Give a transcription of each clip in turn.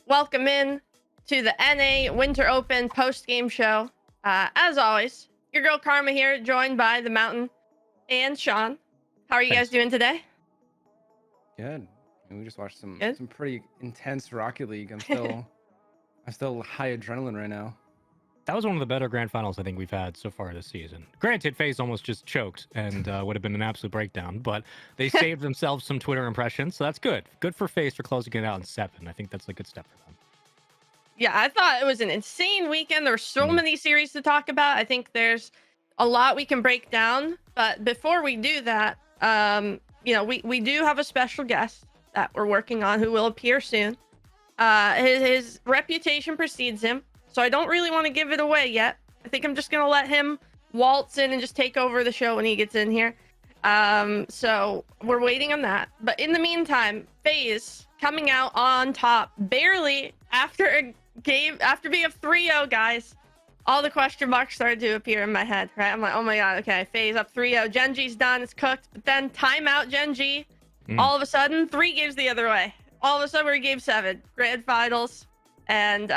welcome in to the NA Winter Open post-game show. As always, your girl Karma here, joined by the Mountain and Sean. How are you guys Thanks. doing today? Good. I mean, we just watched some Good. pretty intense Rocket League. I'm still high adrenaline right now. That was one of the better grand finals I think we've had so far this season. Granted, FaZe almost just choked and would have been an absolute breakdown, but they saved themselves some Twitter impressions, so that's good. Good for FaZe for closing it out in 7. I think that's a good step for them. Yeah, I thought it was an insane weekend. There were so many series to talk about. I think there's a lot we can break down. But before we do that, we do have a special guest that we're working on who will appear soon. His reputation precedes him, so I don't really want to give it away yet. I think I'm just gonna let him waltz in and just take over the show when he gets in here. So we're waiting on that. But in the meantime, FaZe coming out on top barely after a game, after being up 3-0, guys. All the question marks started to appear in my head, right? I'm like, oh my god, okay, FaZe up 3-0. GenG's done, it's cooked. But then timeout GenG. All of a sudden, 3 games the other way. All of a sudden, we're in game 7, grand finals, and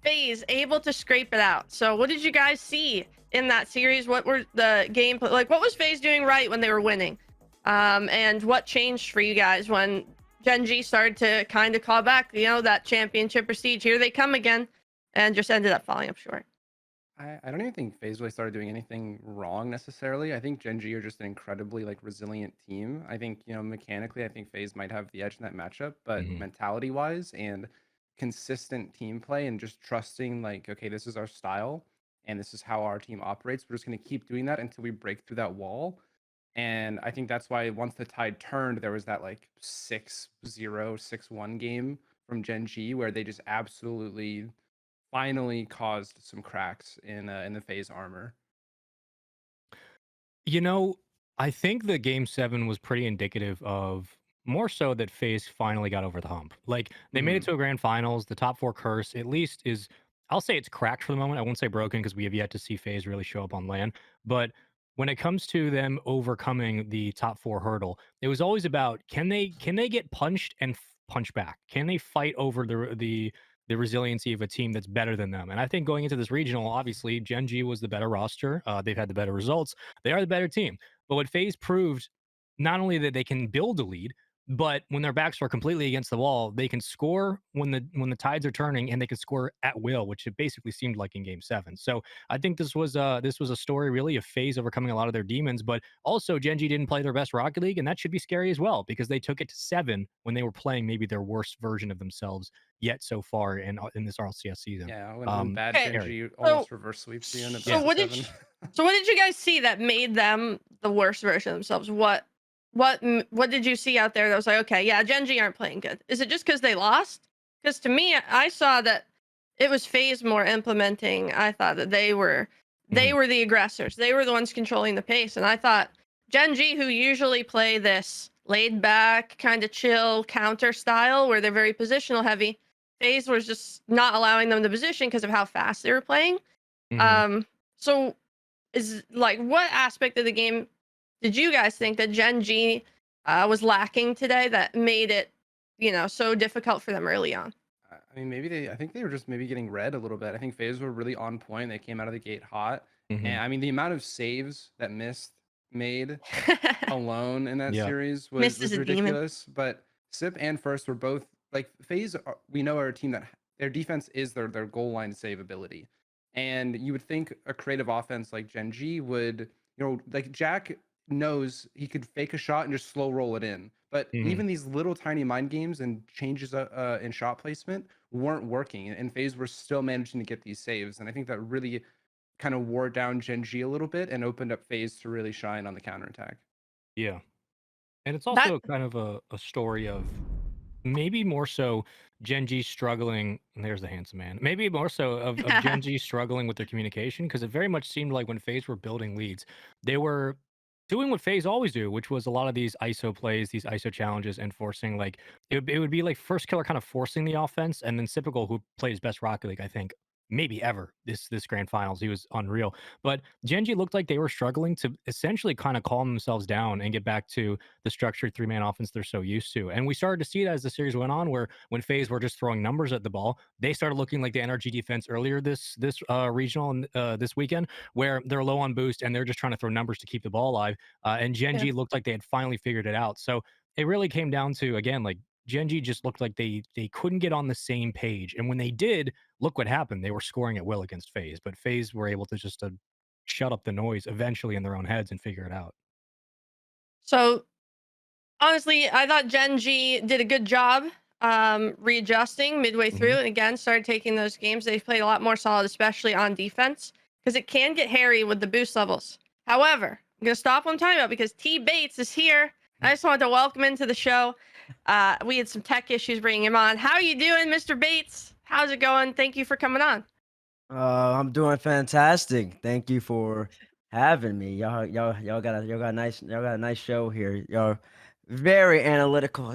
FaZe able to scrape it out. So what did you guys see in that series? What were the gameplay like? What was FaZe doing right when they were winning? And what changed for you guys when GenG started to kind of call back, that championship prestige? Here they come again, and just ended up falling up short. I don't even think FaZe really started doing anything wrong necessarily. I think GenG are just an incredibly resilient team. I think mechanically, I think FaZe might have the edge in that matchup, but mentality wise and consistent team play and just trusting okay, this is our style and this is how our team operates. We're just going to keep doing that until we break through that wall. And I think that's why once the tide turned, there was that 6-0, 6-1 game from GenG where they just absolutely finally caused some cracks in the FaZe armor. I think the game 7 was pretty indicative of more so that FaZe finally got over the hump. They made it to a grand finals. The top 4 curse at least is, I'll say it's cracked for the moment. I won't say broken because we have yet to see FaZe really show up on LAN. But when it comes to them overcoming the top 4 hurdle, it was always about can they get punched and punch back? Can they fight over the resiliency of a team that's better than them? And I think going into this regional, obviously, GenG was the better roster. They've had the better results. They are the better team. But what FaZe proved, not only that they can build a lead, but when their backs are completely against the wall, they can score when the tides are turning, and they can score at will, which it basically seemed like in Game 7. So I think this was a story really of FaZe overcoming a lot of their demons, but also GenG didn't play their best Rocket League, and that should be scary as well because they took it to 7 when they were playing maybe their worst version of themselves yet so far in this RLCS season. Yeah, when bad Okay, GenG almost reverse sweeps the end of so what did 7. so what did you guys see that made them the worst version of themselves? What did you see out there that was like, okay, yeah, GenG aren't playing good? Is it just because they lost? Because to me, I saw that it was FaZe more implementing. I thought that they were the aggressors. They were the ones controlling the pace, and I thought GenG, who usually play this laid back, kind of chill counter style where they're very positional heavy, FaZe was just not allowing them to position because of how fast they were playing. So is what aspect of the game did you guys think that GenG was lacking today that made it, so difficult for them early on? I mean, I think they were just maybe getting read a little bit. I think FaZe were really on point. They came out of the gate hot. And I mean, the amount of saves that Mist made alone in that series was ridiculous. But Sip and First were both FaZe. We know are a team that their defense is their goal line save ability. And you would think a creative offense like GenG would, Jack knows he could fake a shot and just slow roll it in. But even these little tiny mind games and changes in shot placement weren't working, and FaZe were still managing to get these saves. And I think that really kind of wore down GenG a little bit and opened up FaZe to really shine on the counterattack. Yeah. And it's also kind of a story of maybe more so GenG struggling, and there's the handsome man, maybe more so of GenG struggling with their communication, because it very much seemed like when FaZe were building leads, they were doing what FaZe always do, which was a lot of these ISO plays, these ISO challenges, and forcing it would be like First Killer kind of forcing the offense, and then Typical, who plays best Rocket League, I think, maybe ever this grand finals. He was unreal. But GenG looked like they were struggling to essentially kind of calm themselves down and get back to the structured three-man offense they're so used to. And we started to see that as the series went on, where when FaZe were just throwing numbers at the ball, they started looking like the NRG defense earlier this regional and this weekend, where they're low on boost and they're just trying to throw numbers to keep the ball alive. And GenG looked like they had finally figured it out. So it really came down to, again, like GenG just looked like they couldn't get on the same page. And when they did, look what happened. They were scoring at will against FaZe, but FaZe were able to just shut up the noise eventually in their own heads and figure it out. So honestly, I thought GenG did a good job readjusting midway through, and again started taking those games. They played a lot more solid, especially on defense, because it can get hairy with the boost levels. However, I'm gonna stop what I'm talking about because Tbates is here. I just wanted to welcome him to the show. We had some tech issues bringing him on. How are you doing, Mr. Bates? How's it going? Thank you for coming on. I'm doing fantastic. Thank you for having me. Y'all got a nice show here. Y'all very analytical,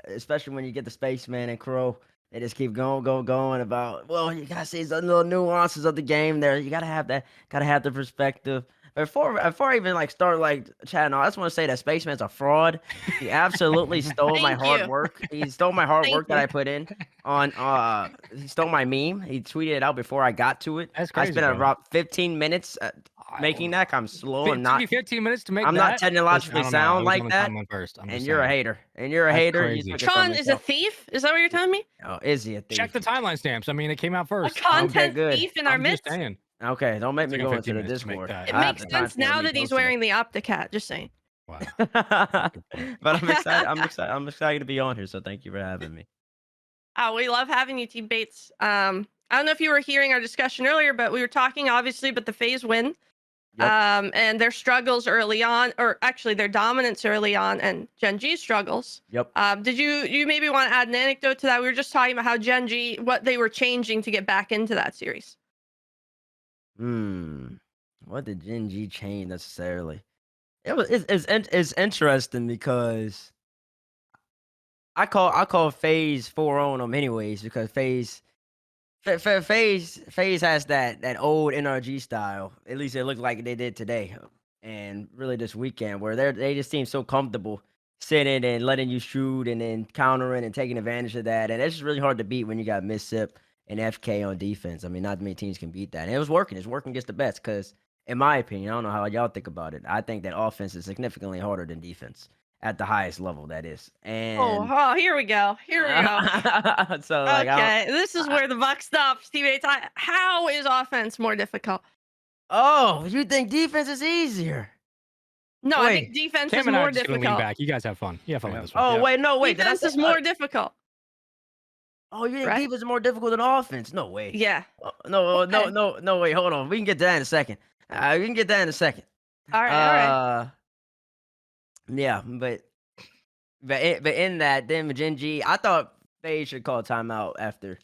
especially when you get the Spaceman and Crow. They just keep going about. Well, you gotta see the little nuances of the game. There, you gotta have that. Gotta have the perspective. Before I even start chatting, I just want to say that Spaceman's a fraud. He absolutely stole my hard work. He stole my hard work that I put in on. He stole my meme. He tweeted it out before I got to it. That's crazy. I spent about 15 minutes making that. I'm slow. I'm not 15 minutes to make. I'm not technologically sound like that. And you're a hater. And you're a hater. Sean is a thief. Is that what you're telling me? Oh, is he a thief? Check the timeline stamps. I mean, it came out first. A content thief in our midst. Okay, don't make me go into the Discord. It makes sense now that he's wearing the Opticat. Just saying. Wow. But I'm excited. I'm excited to be on here. So thank you for having me. Oh, we love having you, Tbates. I don't know if you were hearing our discussion earlier, but we were talking obviously about the FaZe win, and their struggles early on, or actually their dominance early on, and GenG's struggles. Yep. Did you maybe want to add an anecdote to that? We were just talking about how GenG, what they were changing to get back into that series. What did GenG change necessarily? It's interesting because I call FaZe 4 on them anyways, because FaZe has that old NRG style. At least it looked like they did today, and really this weekend, where they just seem so comfortable sitting and letting you shoot and then countering and taking advantage of that, and it's just really hard to beat when you got Missip and FK on defense. I mean, not many teams can beat that. And it was working. It's working against the best because, in my opinion, I don't know how y'all think about it. I think that offense is significantly harder than defense at the highest level, that is. And here we go. So, okay, this is where the buck stops, Tbates. How is offense more difficult? Oh, you think defense is easier? No, I think defense is more difficult. Lean back. You guys have fun. You have fun with this one. Oh, wait, no, wait. Defense is more difficult. Oh, you think defense is more difficult than offense? No way. Yeah. No, wait, hold on. We can get to that in a second. All right. Yeah, but in that, then with GenG, I thought they should call timeout after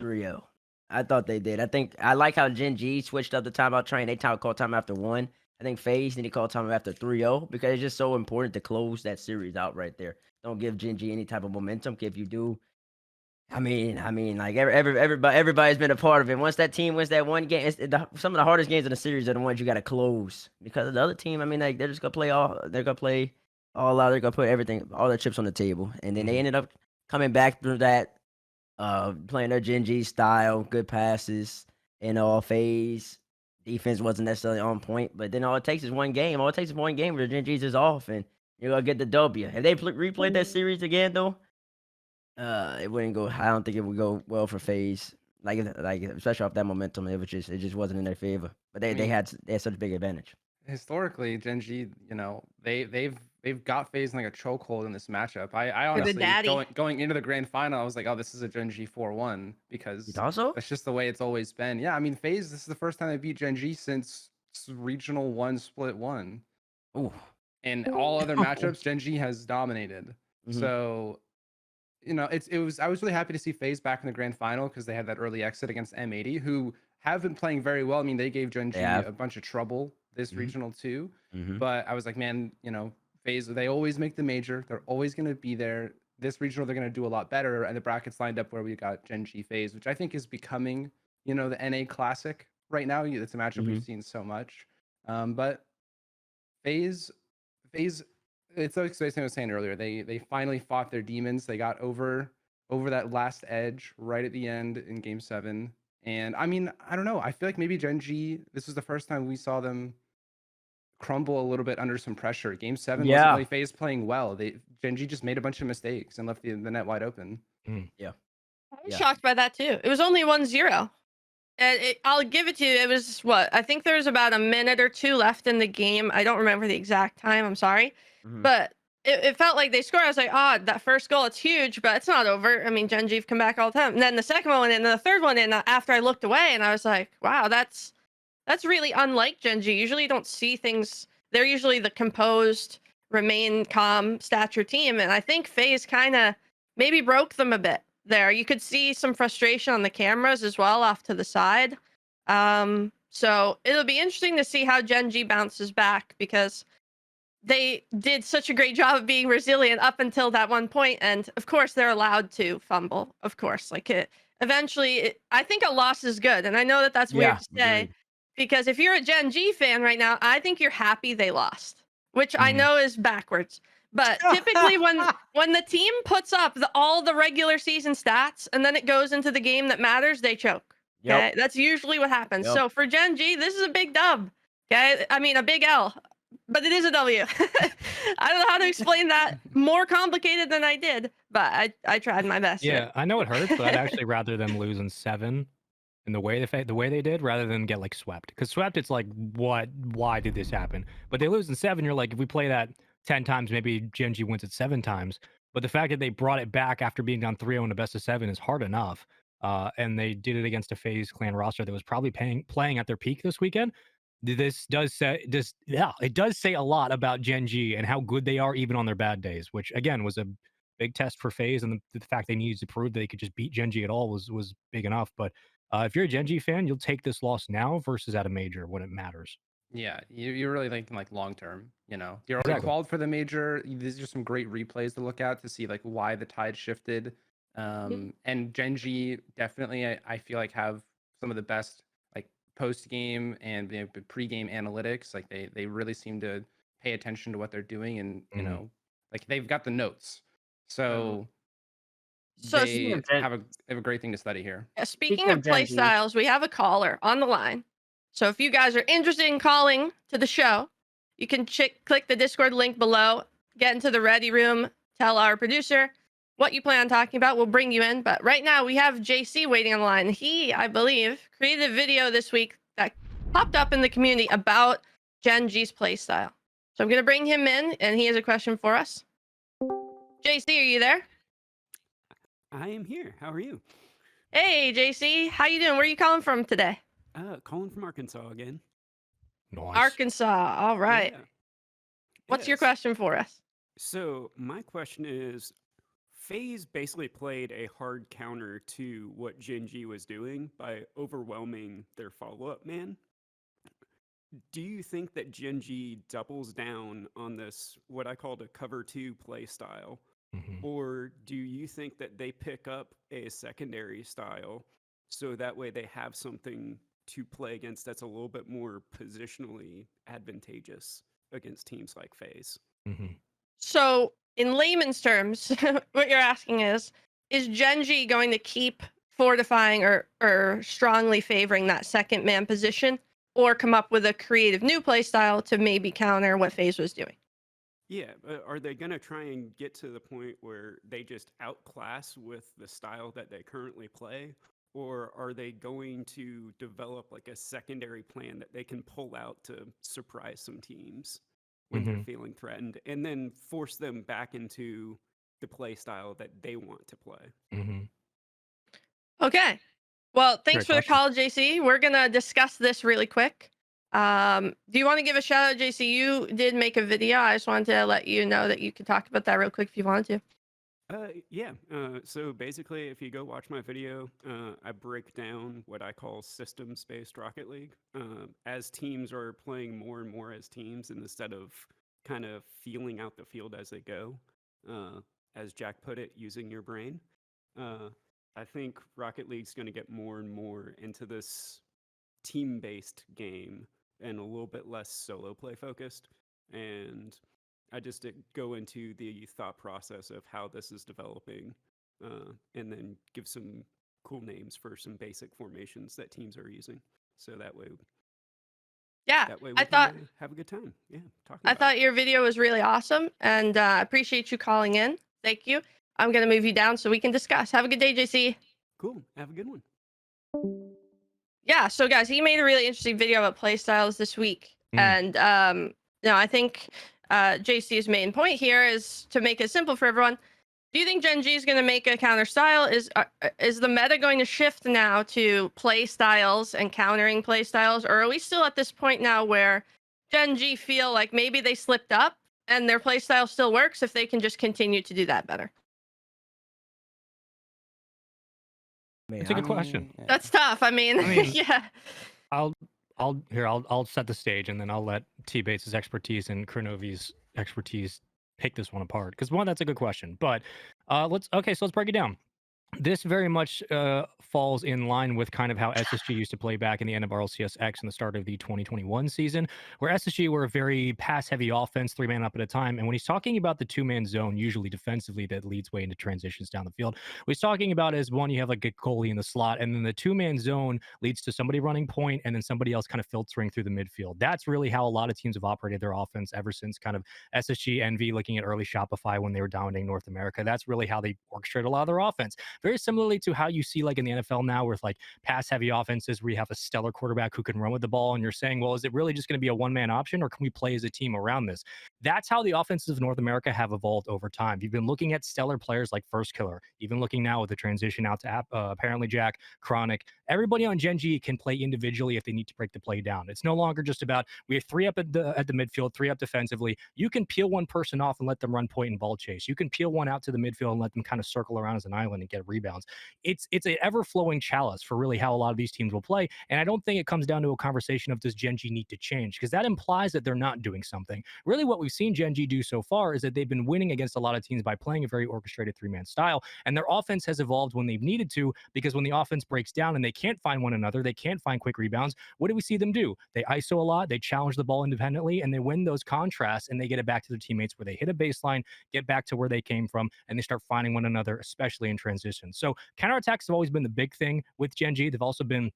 3-0. I thought they did. I like how GenG switched up the timeout train. They called timeout after 1. I think FaZe need to call timeout after 3-0 because it's just so important to close that series out right there. Don't give GenG any type of momentum. If you do, I mean, like everybody's been a part of it. Once that team wins that one game, some of the hardest games in the series are the ones you got to close because the other team, I mean, like they're just gonna play all out. They're gonna put all their chips on the table, and then they ended up coming back through that, playing their GenG style, good passes in all FaZe. Defense wasn't necessarily on point, but then all it takes is one game. All it takes is one game where GenG's is off, and you're gonna get the W. If they replayed that series again, though. It wouldn't go. I don't think it would go well for FaZe. Like especially off that momentum, it just wasn't in their favor. But they had such a big advantage. Historically, GenG, they've got FaZe in like a chokehold in this matchup. I honestly going into the grand final, I was like, oh, this is a GenG 4-1 because that's just the way it's always been. Yeah, I mean, FaZe, this is the first time they beat GenG since Regional 1 Split 1. Ooh. And all other matchups, GenG has dominated. So. I was really happy to see FaZe back in the grand final because they had that early exit against M80, who have been playing very well. I mean, they gave GenG a bunch of trouble this regional too. But I was like, man, FaZe, they always make the major. They're always going to be there. This regional, they're going to do a lot better. And the brackets lined up where we got GenG FaZe, which I think is becoming you know, the NA Classic right now. It's a matchup we've seen so much. But FaZe, it's like Spaceman was saying earlier. They finally fought their demons. They got over that last edge right at the end in Game 7. And I mean, I don't know. I feel like maybe GenG, this was the first time we saw them crumble a little bit under some pressure. Game 7 wasn't really FaZe playing well. GenG just made a bunch of mistakes and left the net wide open. Yeah. I was shocked by that too. It was only 1-0. And I'll give it to you. It was what? I think there was about a minute or two left in the game. I don't remember the exact time. I'm sorry. But it felt like they scored. I was like, that first goal, it's huge, but it's not over. I mean, GenG have come back all the time. And then the second one and the third one in after I looked away and I was like, wow, that's really unlike GenG. Usually you don't see things. They're usually the composed, remain calm stature team. And I think FaZe kind of maybe broke them a bit there. You could see some frustration on the cameras as well off to the side. So it'll be interesting to see how GenG bounces back because they did such a great job of being resilient up until that one point. And of course, they're allowed to fumble. Of course, eventually, I think a loss is good. And I know that that's weird to say because if you're a GenG fan right now, I think you're happy they lost, which I know is backwards. But typically when the team puts up all the regular season stats and then it goes into the game that matters, they choke. Okay, that's usually what happens. So for GenG, this is a big dub. Okay, I mean a big L, but it is a W. I don't know how to explain that more complicated than I did, but I tried my best. Yeah, I know it hurts, but I'd actually rather them lose in 7 in the way they did rather than get like swept. Because swept, it's like, what? Why did this happen? But they lose in 7, you're like, if we play that 10 times, maybe GenG wins it 7 times. But the fact that they brought it back after being down 3-0 in the best of 7 is hard enough. And they did it against a FaZe clan roster that was probably playing at their peak this weekend. This does say it does say a lot about GenG and how good they are even on their bad days, which again was a big test for FaZe, and the fact they needed to prove they could just beat GenG at all was big enough. But if you're a GenG fan, you'll take this loss now versus at a major when it matters. Yeah, you're really thinking like long term. You know, you're already qualified for the major. These are some great replays to look at to see like why the tide shifted. And GenG definitely, I feel like have some of the best like post game and pre game analytics. Like they really seem to pay attention to what they're doing, and you know, like they've got the notes. So they have a great thing to study here. Speaking of play styles, we have a caller on the line. So if you guys are interested in calling to the show, you can click the Discord link below, get into the ready room, tell our producer what you plan on talking about. We'll bring you in. But right now we have JC waiting on the line. He, I believe, created a video this week that popped up in the community about GenG's play style. So I'm going to bring him in, and he has a question for us. JC, are you there? I am here. How are you? Hey, JC. How you doing? Where are you calling from today? Calling from Arkansas again. Nice. Arkansas. All right. Yeah. What's your question for us? So my question is, FaZe basically played a hard counter to what GenG was doing by overwhelming their follow-up man. Do you think that GenG doubles down on this, what I called a cover 2 play style? Or do you think that they pick up a secondary style so that way they have something to play against that's a little bit more positionally advantageous against teams like FaZe? So in layman's terms, what you're asking is GenG going to keep fortifying or strongly favoring that second man position, or come up with a creative new play style to maybe counter what FaZe was doing? Yeah, are they going to try and get to the point where they just outclass with the style that they currently play? Or are they going to develop like a secondary plan that they can pull out to surprise some teams when they're feeling threatened, and then force them back into the play style that they want to play? Okay. Well, thanks for the call, JC. We're going to discuss this really quick. Do you want to give a shout out, JC? You did make a video. I just wanted to let you know that you could talk about that real quick if you wanted to. Yeah. So basically, if you go watch my video, I break down what I call systems-based Rocket League. As teams are playing more and more as teams, and instead of kind of feeling out the field as they go, as Jack put it, using your brain. I think Rocket League's going to get more and more into this team-based game and a little bit less solo play focused. And I just go into the thought process of how this is developing, and then give some cool names for some basic formations that teams are using. So that way, Yeah, we I can thought have a good time. Yeah, talking I about thought it. your video was really awesome, and I appreciate you calling in. Thank you. I'm gonna move you down so we can discuss. Have a good day, JC. Cool. Have a good one. Yeah, so guys, he made a really interesting video about playstyles this week, and I think JC's main point here is to make it simple for everyone. Do you think GenG is going to make a counter style? Is the meta going to shift now to play styles and countering play styles, or are we still at this point now where GenG feel like maybe they slipped up and their play style still works if they can just continue to do that better? It's a good question. Yeah. That's tough. I mean yeah. I'll set the stage, and then I'll let Tbates' expertise and Kronovi's expertise pick this one apart, because that's a good question. But let's break it down. This very much falls in line with kind of how SSG used to play back in the end of RLCS X and the start of the 2021 season, where SSG were a very pass-heavy offense, 3-man up at a time. And when he's talking about the 2-man zone, usually defensively, that leads way into transitions down the field, what he's talking about is, one, you have like a goalie in the slot, and then the 2-man zone leads to somebody running point and then somebody else kind of filtering through the midfield. That's really how a lot of teams have operated their offense ever since kind of SSG, Envy, looking at early Shopify when they were dominating North America. That's really how they orchestrate a lot of their offense. Very similarly to how you see like in the NFL now with like pass heavy offenses where you have a stellar quarterback who can run with the ball, and you're saying, well, is it really just going to be a one-man option, or can we play as a team around this? That's how the offenses of North America have evolved over time. You've been looking at stellar players like First Killer, even looking now with the transition out to apparently Jack, Chronic. Everybody on GenG can play individually if they need to break the play down. It's no longer just about, we have 3 up at the midfield, 3 up defensively. You can peel one person off and let them run point and ball chase. You can peel one out to the midfield and let them kind of circle around as an island and get rebounds. It's an ever-flowing chalice for really how a lot of these teams will play. And I don't think it comes down to a conversation of, does GenG need to change? Because that implies that they're not doing something. Really what we've seen GenG do so far is that they've been winning against a lot of teams by playing a very orchestrated 3-man style. And their offense has evolved when they've needed to, because when the offense breaks down and they can't find one another, they can't find quick rebounds, what do we see them do? They ISO a lot, they challenge the ball independently, and they win those contrasts, and they get it back to their teammates where they hit a baseline, get back to where they came from, and they start finding one another, especially in transition. So counterattacks have always been the big thing with GenG. They've also been,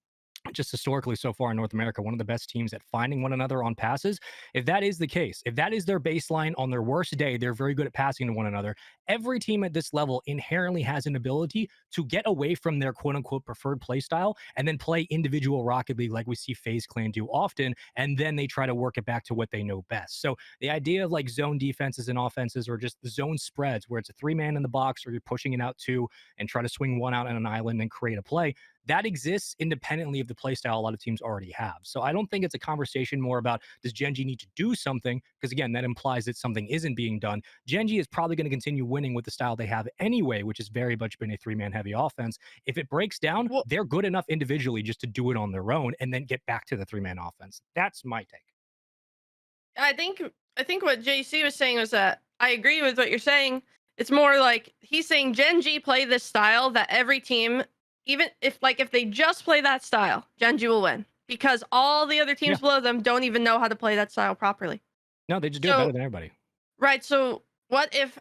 just historically so far in North America, one of the best teams at finding one another on passes. If that is the case, if that is their baseline on their worst day, they're very good at passing to one another. Every team at this level inherently has an ability to get away from their quote-unquote preferred play style and then play individual Rocket League like we see FaZe Clan do often, and then they try to work it back to what they know best. So the idea of like zone defenses and offenses, or just the zone spreads where it's a 3-man in the box, or you're pushing it out 2 and try to swing one out on an island and create a play, that exists independently of the play style a lot of teams already have. So I don't think it's a conversation more about, does GenG need to do something? Because again, that implies that something isn't being done. GenG is probably going to continue winning with the style they have anyway, which has very much been a 3-man heavy offense. If it breaks down, they're good enough individually just to do it on their own and then get back to the 3-man offense. That's my take. I think what JC was saying was that I agree with what you're saying. It's more like he's saying GenG play this style that every team, even if they just play that style, GenG will win, because all the other teams below them don't even know how to play that style properly. No, they just do it better than everybody. Right. So what if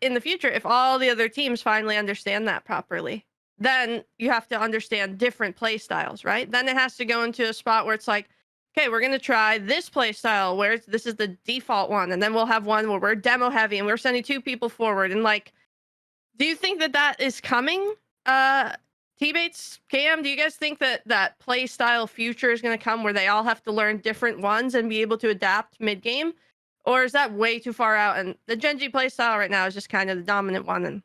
in the future, if all the other teams finally understand that properly, then you have to understand different play styles, right? Then it has to go into a spot where it's like, okay, we're going to try this play style where this is the default one. And then we'll have one where we're demo heavy and we're sending 2 people forward. And like, do you think that is coming? Tbates, KM, do you guys think that play style future is going to come where they all have to learn different ones and be able to adapt mid game? Or is that way too far out? And the GenG play style right now is just kind of the dominant one, and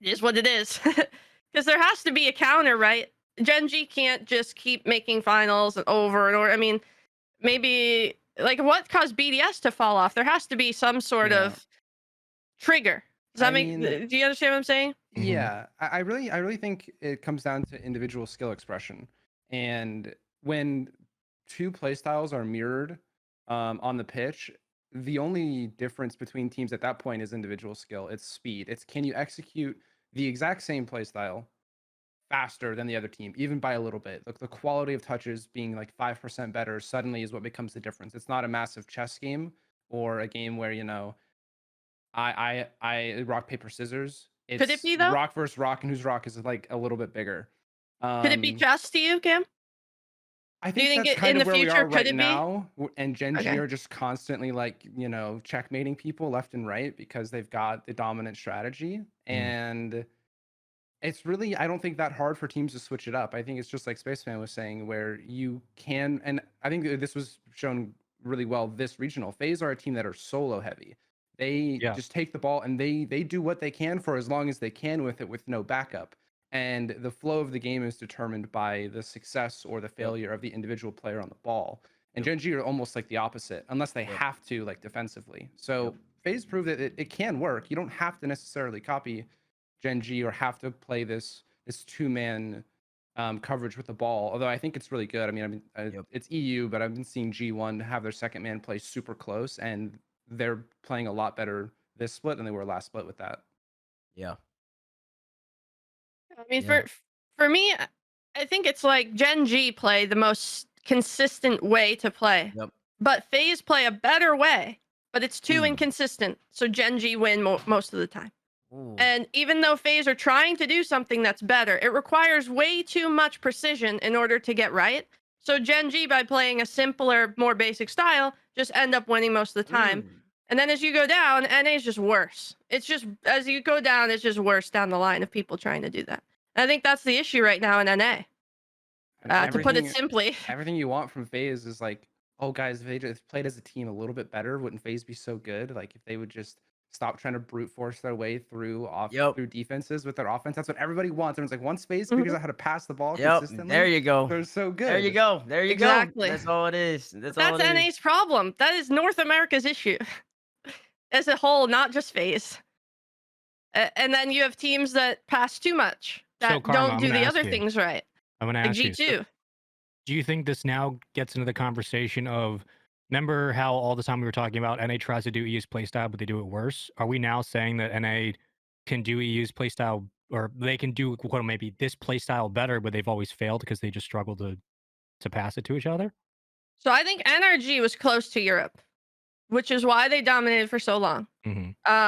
it is what it is. Because there has to be a counter, right? GenG can't just keep making finals and over. I mean, maybe like what caused BDS to fall off? There has to be some sort of trigger. Does that do you understand what I'm saying? Yeah, I really think it comes down to individual skill expression. And when 2 play styles are mirrored on the pitch, the only difference between teams at that point is individual skill. It's speed. It's, can you execute the exact same play style faster than the other team, even by a little bit. Look, the quality of touches being like 5% better suddenly is what becomes the difference. It's not a massive chess game or a game where, you know, I rock, paper, scissors. Could it It's be, though? rock versus rock, and whose rock is like a little bit bigger. Could it be chess to you, Cam? I Do you think think that's kind in of the where we future are could right it be? now. And GenG Okay. are just constantly like, you know, checkmating people left and right because they've got the dominant strategy. And it's really, I don't think that hard for teams to switch it up. I think it's just like Spaceman was saying, where you can, and I think this was shown really well this regional. FaZe are a team that are solo heavy. They just take the ball and they do what they can for as long as they can with it with no backup. And the flow of the game is determined by the success or the failure of the individual player on the ball. And GenG are almost like the opposite, unless they have to, like, defensively. So FaZe proved that it can work. You don't have to necessarily copy GenG or have to play this two-man coverage with the ball. Although I think it's really good. I mean, it's EU, but I've been seeing G1 have their second man play super close, and they're playing a lot better this split than they were last split with that. Yeah. I mean, for me, I think it's like GenG play the most consistent way to play. But FaZe play a better way, but it's too inconsistent. So GenG win most of the time. And even though FaZe are trying to do something that's better, it requires way too much precision in order to get right. So GenG, by playing a simpler, more basic style, just end up winning most of the time. And then as you go down, NA is just worse. It's just, as you go down, it's just worse down the line of people trying to do that. And I think that's the issue right now in NA. To put it simply. Everything you want from FaZe is like, oh, guys, if they just played as a team a little bit better, wouldn't FaZe be so good? Like, if they would just stop trying to brute force their way through through defenses with their offense. That's what everybody wants. Everyone's like, once FaZe figures out how to pass the ball consistently, there you go. They're so good. There you go. There you go. That's all it is. That's NA's problem. That is North America's issue as a whole, not just FaZe. And then you have teams that pass too much, that don't do the other things right. I'm going to ask G2. you. Do you think this now gets into the conversation of, remember how all the time we were talking about NA tries to do EU's playstyle, but they do it worse? Are we now saying that NA can do EU's playstyle, or they can do maybe this playstyle better, but they've always failed because they just struggle to pass it to each other? So I think NRG was close to Europe, which is why they dominated for so long.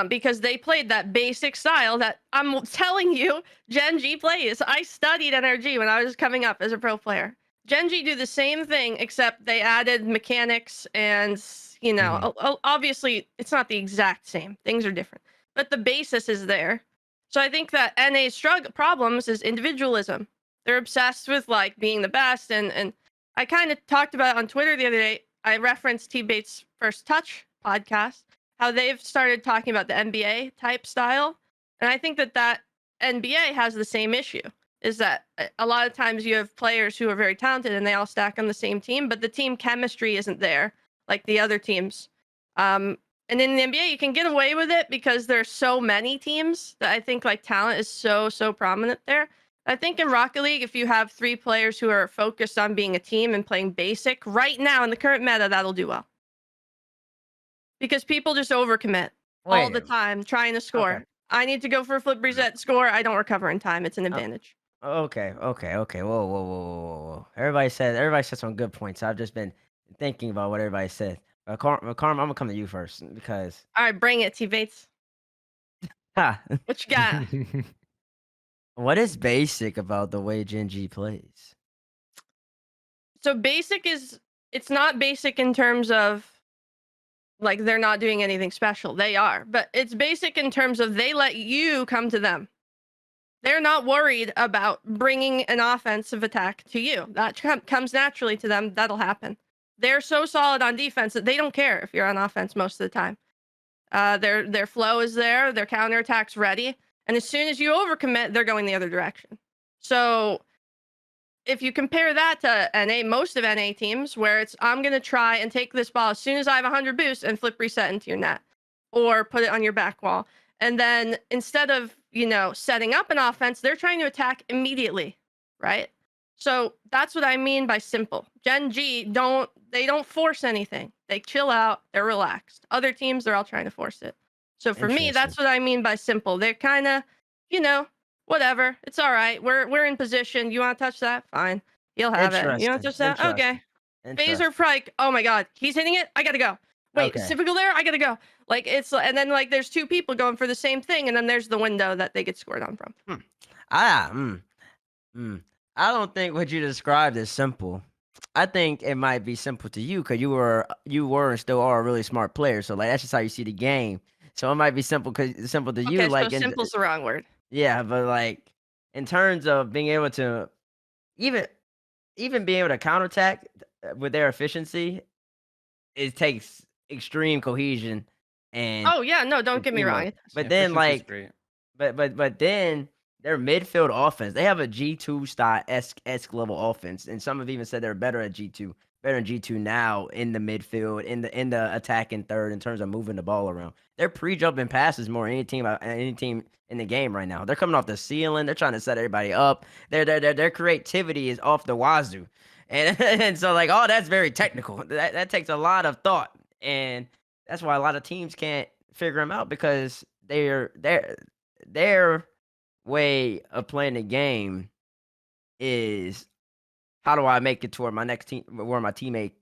Because they played that basic style that I'm telling you GenG plays. I studied NRG when I was coming up as a pro player. GenG do the same thing, except they added mechanics and, you know, obviously it's not the exact same. Things are different, but the basis is there. So I think that NA's problems is individualism. They're obsessed with like being the best. And I kind of talked about it on Twitter the other day. I referenced Tbates' First Touch podcast, how they've started talking about the NBA type style. And I think that NBA has the same issue. Is that a lot of times you have players who are very talented and they all stack on the same team, but the team chemistry isn't there like the other teams. And in the NBA, you can get away with it because there's so many teams that I think like talent is so prominent there. I think in Rocket League, if you have 3 players who are focused on being a team and playing basic right now in the current meta, that'll do well. Because people just overcommit all the time trying to score. I need to go for a flip reset score. I don't recover in time. It's an advantage. Okay. Whoa. Everybody said some good points. I've just been thinking about what everybody said. Carm, I'm gonna come to you first because. All right, bring it, Tbates. What you got? What is basic about the way GenG plays? So basic is, it's not basic in terms of like they're not doing anything special. They are, but it's basic in terms of they let you come to them. They're not worried about bringing an offensive attack to you. That comes naturally to them. That'll happen. They're so solid on defense that they don't care if you're on offense most of the time. Their flow is there. Their counterattack's ready. And as soon as you overcommit, they're going the other direction. So if you compare that to NA, most of NA teams, where it's, I'm going to try and take this ball as soon as I have 100 boosts and flip reset into your net or put it on your back wall. And then instead of, you know, setting up an offense, they're trying to attack immediately, right? So that's what I mean by simple. GenG they don't force anything. They chill out, they're relaxed. Other teams, they're all trying to force it. So for me, that's what I mean by simple. They're kind of, you know, whatever. It's all right. We're in position. You want to touch that? Fine. You'll have it. You want to touch that? Okay. FaZe are like, oh my god, he's hitting it. I gotta go. Wait, Civical there? I gotta go. Like it's and then like there's two people going for the same thing, and then there's the window that they get scored on from. I don't think what you described is simple. I think it might be simple to you because you were and still are a really smart player. So like that's just how you see the game. So it might be simple to you. Okay, like so simple's the wrong word. Yeah, but like in terms of being able to even being able to counterattack with their efficiency, it takes extreme cohesion and. Oh yeah, no, don't get me wrong. But then like, but then their midfield offense, they have a G2 style esque level offense, and some have even said they're better at G2, better than G2 now in the midfield, in the attacking third in terms of moving the ball around. Their pre-jumping passes more than any team in the game right now. They're coming off the ceiling. They're trying to set everybody up. Their creativity is off the wazoo, and so like, oh, that's very technical. That takes a lot of thought, and that's why a lot of teams can't figure them out because their way of playing the game is how do I make it to where my next team, where my teammate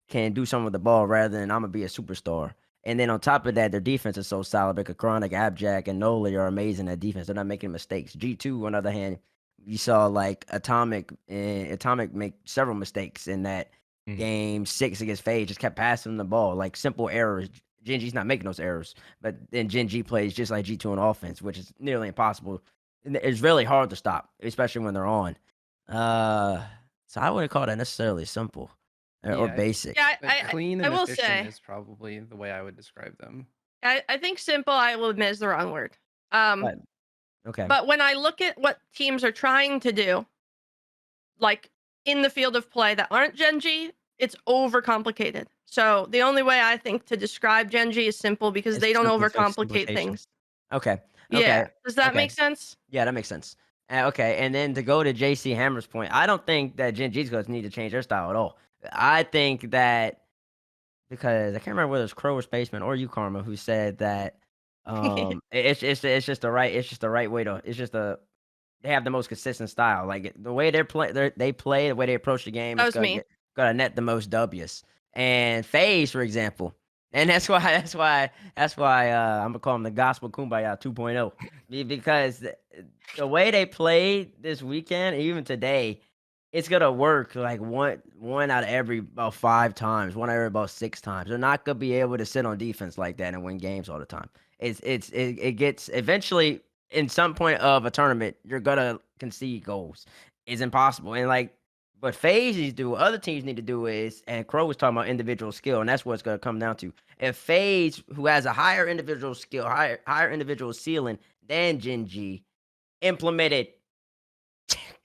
can do something with the ball rather than I'm gonna be a superstar. And then on top of that, their defense is so solid because Kronovi, Abjack, and Noli are amazing at defense. They're not making mistakes. G2, on the other hand, you saw like Atomic make several mistakes in that game 6 against FaZe. Just kept passing the ball, like simple errors. GenG's not making those errors, but then GenG plays just like G2 on offense, which is nearly impossible. It's really hard to stop, especially when they're on. So I wouldn't call that necessarily simple or basic. Yeah, clean I and will efficient say is probably the way I would describe them. I think simple, I will admit, is the wrong word. Okay. But when I look at what teams are trying to do, like in the field of play that aren't GenG, it's overcomplicated. So the only way I think to describe GenG is simple because they don't overcomplicate things. Okay. Yeah. Does that make sense? Yeah, that makes sense. Okay, and then to go to JC Hammer's point, I don't think that GenG's going to need to change their style at all. I think that because I can't remember whether it's Crow or Spaceman or you, Karma, who said that it's just the right way to. It's just they have the most consistent style. Like the way they play, the way they approach the game. That was me. Gonna net the most W's. And FaZe, for example, and that's why I'm gonna call them the Gospel Kumbaya 2.0 because the way they played this weekend, even today, it's gonna work like one out of every about 5 times, one out of every about 6 times. They're not gonna be able to sit on defense like that and win games all the time. It gets eventually in some point of a tournament, you're gonna concede goals. It's impossible. And like what FaZe do, what other teams need to do is, and Crow was talking about individual skill, and that's what it's gonna come down to. If FaZe, who has a higher individual skill, higher individual ceiling than GenG, implemented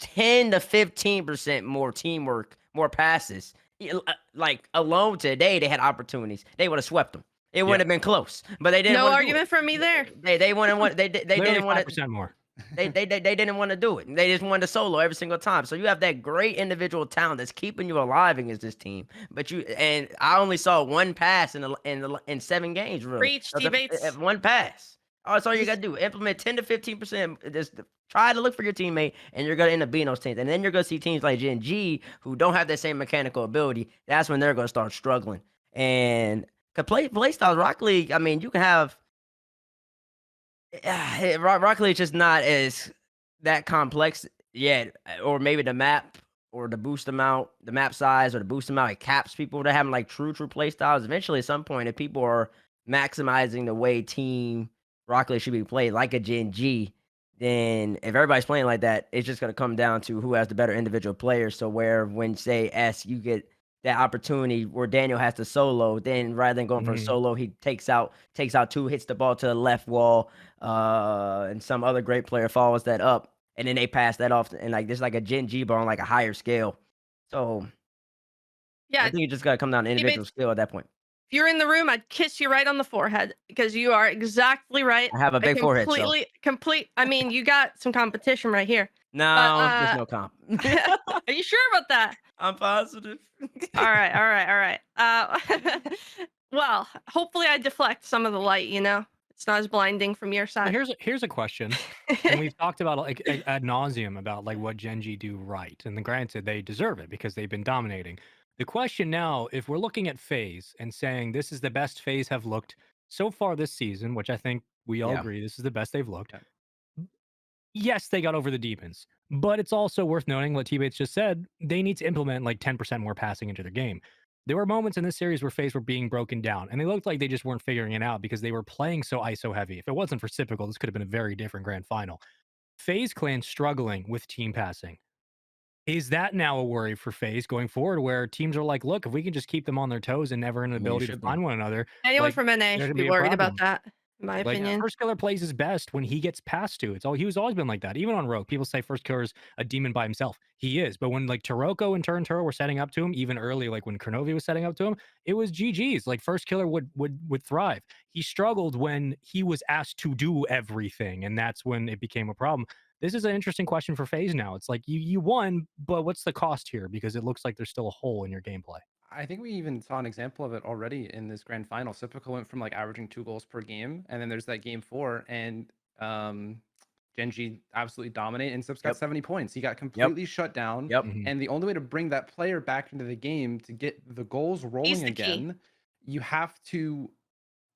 10 to 15% more teamwork, more passes. Like alone today, they had opportunities. They would have swept them. It wouldn't have been close, but they didn't. No argument from me there. They didn't want. They didn't want 5% more. They didn't want to do it. They just wanted to solo every single time. So you have that great individual talent that's keeping you alive against this team. But I only saw one pass in 7 games. Really, Preach, Tbates. One pass. Oh, that's all you gotta do. Implement 10 to 15%. Just try to look for your teammate, and you're gonna end up beating those teams. And then you're gonna see teams like GenG who don't have that same mechanical ability. That's when they're gonna start struggling. And playstyles Rocket League. I mean, you can have. Rocket League is just not as that complex yet, or maybe the map or the boost amount, the map size or the boost amount, it caps people to having like true play styles. Eventually, at some point, if people are maximizing the way team Rocket League should be played, like a GenG, then if everybody's playing like that, it's just going to come down to who has the better individual players. So where when say S, you get that opportunity where Daniel has to solo, then rather than going for a solo, he takes out 2, hits the ball to the left wall, and some other great player follows that up, and then they pass that off, and like there's like a GenG ball on like a higher scale. So yeah, I think you just got to come down to individual skill at that point. If you're in the room, I'd kiss you right on the forehead because you are exactly right. I have a big forehead. I mean, you got some competition right here. No, there's no comp. Are you sure about that? I'm positive. All right. Well, hopefully I deflect some of the light, It's not as blinding from your side. Here's a question, and we've talked about like ad nauseum about like what GenG do right, and then granted they deserve it because they've been dominating. The question now, if we're looking at FaZe and saying this is the best FaZe have looked so far this season, which I think we all agree this is the best they've looked. Yes, they got over the demons, but it's also worth noting what Tbates just said. They need to implement like 10% more passing into their game. There were moments in this series where FaZe were being broken down, and they looked like they just weren't figuring it out because they were playing so ISO heavy. If it wasn't for Typical, this could have been a very different grand final. FaZe Clan struggling with team passing. Is that now a worry for FaZe going forward, where teams are like, look, if we can just keep them on their toes and never an ability to find one another, anyone like, from NA should be worried about that, in my like, opinion. First Killer plays his best when he gets passed to. He was always been like that. Even on Rogue, people say First Killer's a demon by himself. He is. But when like Taroko and Turo were setting up to him, even early, like when Kronovi was setting up to him, it was GG's. Like First Killer would thrive. He struggled when he was asked to do everything, and that's when it became a problem. This is an interesting question for FaZe now. It's like you won, but what's the cost here? Because it looks like there's still a hole in your gameplay. I think we even saw an example of it already in this grand final. Typical went from like averaging 2 goals per game, and then there's that game 4, and GenG absolutely dominate, and Sips got 70 points. He got completely shut down. And the only way to bring that player back into the game to get the goals rolling again, you have to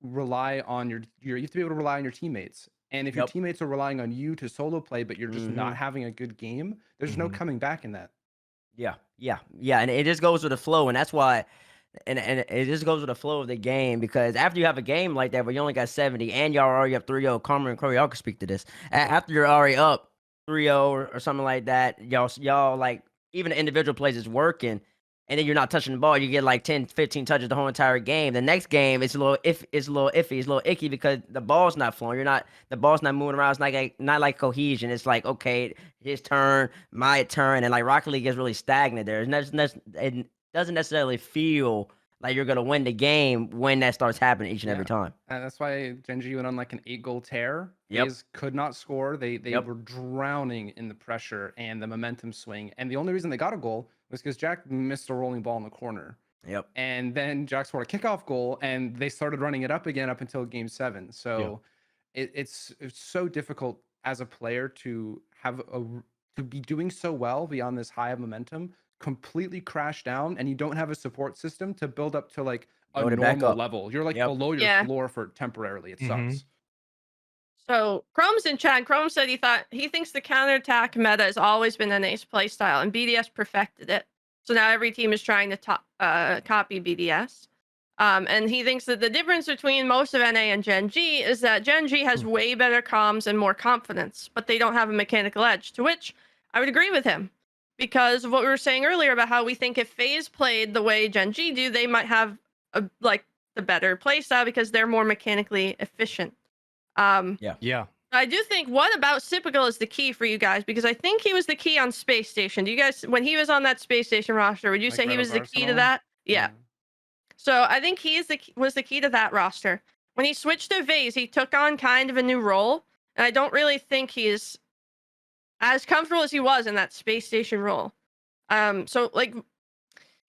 rely on you have to be able to rely on your teammates. And if your teammates are relying on you to solo play, but you're just not having a good game, there's no coming back in that. Yeah, and it just goes with the flow, and that's why, and it just goes with the flow of the game, because after you have a game like that where you only got 70 and y'all are already up 3-0, Carmen and Kronovi, y'all can speak to this. After you're already up 3-0 or something like that, y'all like, even the individual plays is working, and then you're not touching the ball, you get like 10, 15 touches the whole entire game. The next game, it's a little iffy, it's a little icky because the ball's not flowing. The ball's not moving around. It's not like cohesion. It's like, okay, his turn, my turn, and like Rocket League gets really stagnant there. It doesn't necessarily feel like you're gonna win the game when that starts happening each and every time. And that's why GenG went on like an 8-goal tear. FaZe could not score. They were drowning in the pressure and the momentum swing. And the only reason they got a goal was because Jack missed a rolling ball in the corner. And then Jack scored a kickoff goal, and they started running it up again up until game 7. So it's so difficult as a player to be doing so well beyond this high of momentum, completely crash down, and you don't have a support system to build up to like a normal level. You're like below your floor for temporarily. It sucks. So Chrome's in chat. Chrome said he thinks the counterattack meta has always been NA's playstyle, and BDS perfected it. So now every team is trying to copy BDS. And he thinks that the difference between most of NA and GenG is that GenG has way better comms and more confidence, but they don't have a mechanical edge, to which I would agree with him. Because of what we were saying earlier about how we think if FaZe played the way GenG do, they might have the better playstyle because they're more mechanically efficient. I do think what about Typical is the key for you guys, because I think he was the key on Space Station. Do you guys, when he was on that Space Station roster, would you say he was the key to that? Yeah. So I think he was the key to that roster. When he switched to FaZe, he took on kind of a new role, and I don't really think he's as comfortable as he was in that Space Station role. So like,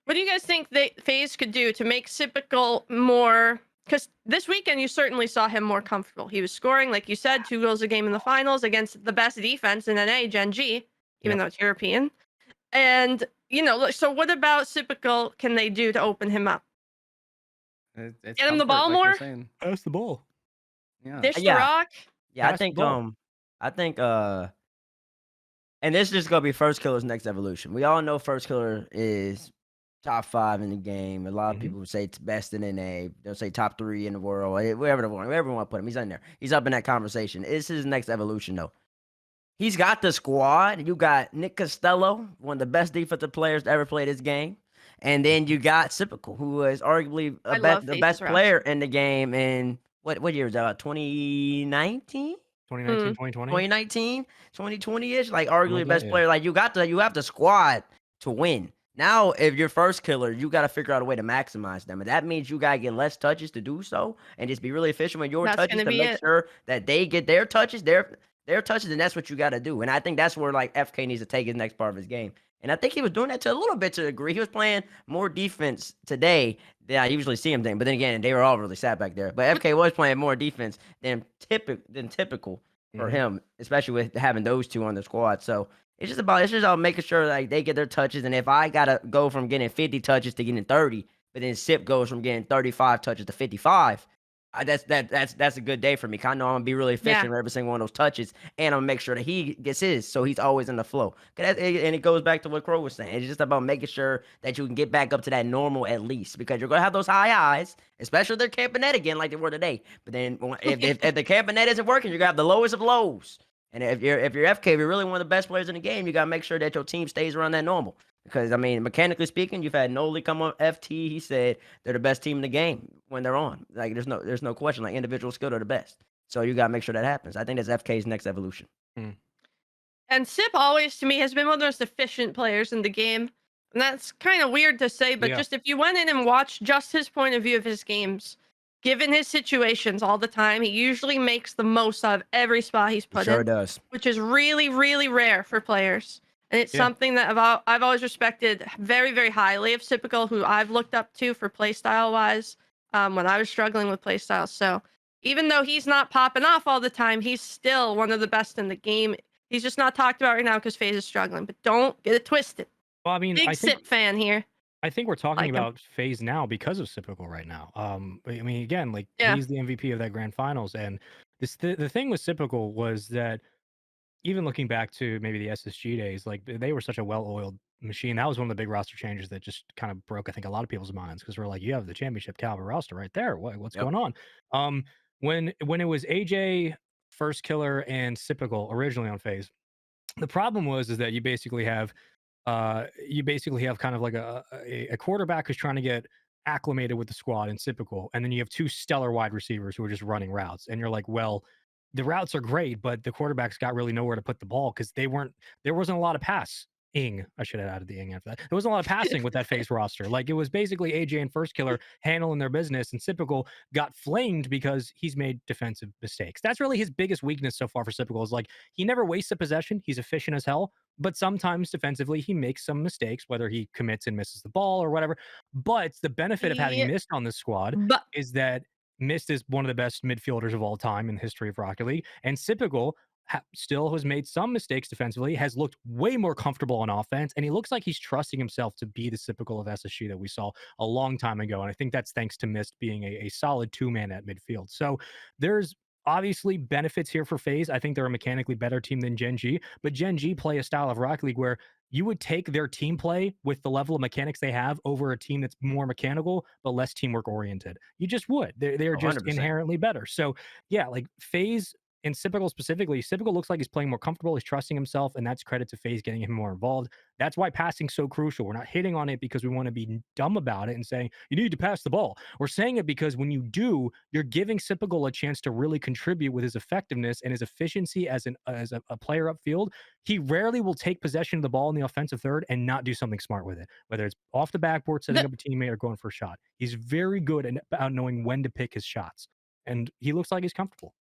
what do you guys think FaZe could do to make Typical more? Because this weekend you certainly saw him more comfortable. He was scoring, like you said, 2 goals a game in the finals against the best defense in NA, GenG, even though it's European. And so what about Typical can they do to open him up? Get him the ball more. Pass the ball. Dish the rock. I think and this is just gonna be First Killer's next evolution. We all know First Killer is top 5 in the game. A lot of people would say it's best in NA. They'll say top 3 in the world. Wherever they want to put him, he's in there. He's up in that conversation. This is his next evolution, though. He's got the squad. You got Nick Costello, one of the best defensive players to ever play this game. And then you got Typical, who is arguably the best player in the game in, what year was that? 2019? 2019, 2020? 2019, 2020-ish. Like, arguably the best player. Like, you have the squad to win. Now, if you're First Killer, you got to figure out a way to maximize them. And that means you got to get less touches to do so and just be really efficient with your touches to make sure that they get their touches. their touches, and that's what you got to do. And I think that's where like FK needs to take his next part of his game. And I think he was doing that to a little bit to a degree. He was playing more defense today than I usually see him doing. But then again, they were all really sat back there. But FK was playing more defense than typical for him, especially with having those two on the squad. So it's just about making sure like they get their touches. And if I gotta go from getting 50 touches to getting 30, but then Sip goes from getting 35 touches to 55. That's a good day for me. I know I'm gonna be really efficient with every single one of those touches, and I'm gonna make sure that he gets his, so he's always in the flow. And it goes back to what Crow was saying. It's just about making sure that you can get back up to that normal at least, because you're gonna have those high highs, especially if they're camping net again like they were today. But then if the camping net isn't working, you're gonna have the lowest of lows. And if you're FK, if you're really one of the best players in the game, you gotta make sure that your team stays around that normal. Because I mean, mechanically speaking, you've had Noli come on FT. He said they're the best team in the game when they're on. Like there's no question. Like individual skill, they're the best. So you gotta make sure that happens. I think that's FK's next evolution. And Sip always, to me, has been one of the most efficient players in the game. And that's kind of weird to say, but just if you went in and watched just his point of view of his games, given his situations all the time, he usually makes the most out of every spot he's put in. Sure does. Which is really, really rare for players. And it's something that I've always respected very, very highly of Typical, who I've looked up to for playstyle-wise when I was struggling with playstyles. So even though he's not popping off all the time, he's still one of the best in the game. He's just not talked about right now because FaZe is struggling. But don't get it twisted. Well, I mean, Big Sip fan here. I think we're talking about FaZe now because of Typical right now. I mean, again, like he's the MVP of that grand finals. And the thing with Typical was that even looking back to maybe the SSG days, like they were such a well-oiled machine. That was one of the big roster changes that just kind of broke, I think, a lot of people's minds, because we're like, you have the championship caliber roster right there. What's going on? When it was AJ, First Killer, and Typical originally on FaZe, the problem is that you basically have kind of like a quarterback who's trying to get acclimated with the squad in Typical, and then you have two stellar wide receivers who are just running routes, and you're like, well, the routes are great, but the quarterback's got really nowhere to put the ball because there wasn't a lot of passing. I should have added the ing after that. There wasn't a lot of passing with that FaZe roster. Like it was basically AJ and First Killer handling their business, and Typical got flamed because he's made defensive mistakes. That's really his biggest weakness so far for Typical, is like he never wastes a possession. He's efficient as hell, but sometimes defensively he makes some mistakes, whether he commits and misses the ball or whatever. But the benefit of having Mist on this squad is that Mist is one of the best midfielders of all time in the history of Rocket League, and Typical still has made some mistakes defensively, has looked way more comfortable on offense, and he looks like he's trusting himself to be the Typical of SSG that we saw a long time ago. And I think that's thanks to Mist being a solid two-man at midfield. So there's obviously benefits here for FaZe. I think they're a mechanically better team than GenG, but GenG play a style of Rocket League where you would take their team play with the level of mechanics they have over a team that's more mechanical but less teamwork oriented. You just would. They're just 100%. Inherently better. So yeah, like FaZe and Typical specifically, Typical looks like he's playing more comfortable. He's trusting himself, and that's credit to FaZe getting him more involved. That's why passing's so crucial. We're not hitting on it because we want to be dumb about it and saying, you need to pass the ball. We're saying it because when you do, you're giving Typical a chance to really contribute with his effectiveness and his efficiency as a player upfield. He rarely will take possession of the ball in the offensive third and not do something smart with it, whether it's off the backboard, setting up a teammate, or going for a shot. He's very good about knowing when to pick his shots, and he looks like he's comfortable.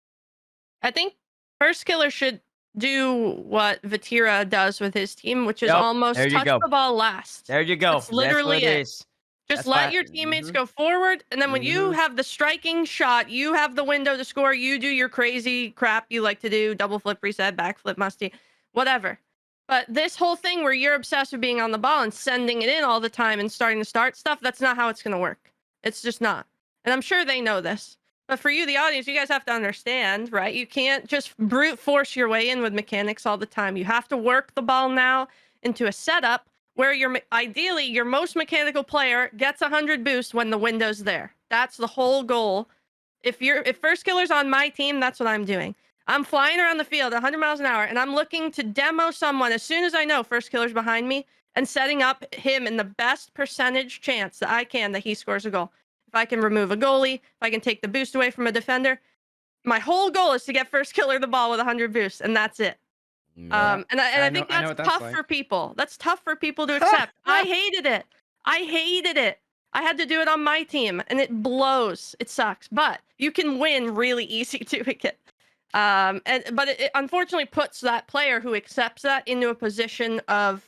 I think First Killer should do what Vatira does with his team, which is almost touch the ball last. There you go. That's literally it. Just let your teammates go forward, and then when you have the striking shot, you have the window to score, you do your crazy crap you like to do, double flip, reset, backflip, musty, whatever. But this whole thing where you're obsessed with being on the ball and sending it in all the time and starting to start stuff, that's not how it's going to work. It's just not. And I'm sure they know this. But for you, the audience, you guys have to understand, right? You can't just brute force your way in with mechanics all the time. You have to work the ball now into a setup where ideally your most mechanical player gets 100 boost when the window's there. That's the whole goal. If First Killer's on my team, that's what I'm doing. I'm flying around the field 100 miles an hour, and I'm looking to demo someone as soon as I know First Killer's behind me and setting up him in the best percentage chance that I can that he scores a goal. If I can remove a goalie, if I can take the boost away from a defender, my whole goal is to get First Killer the ball with 100 boosts, and that's it. Yeah. I think that's tough for people. That's tough for people to accept. I hated it. I had to do it on my team, and it blows. It sucks, but you can win really easy doing it. But it unfortunately puts that player who accepts that into a position of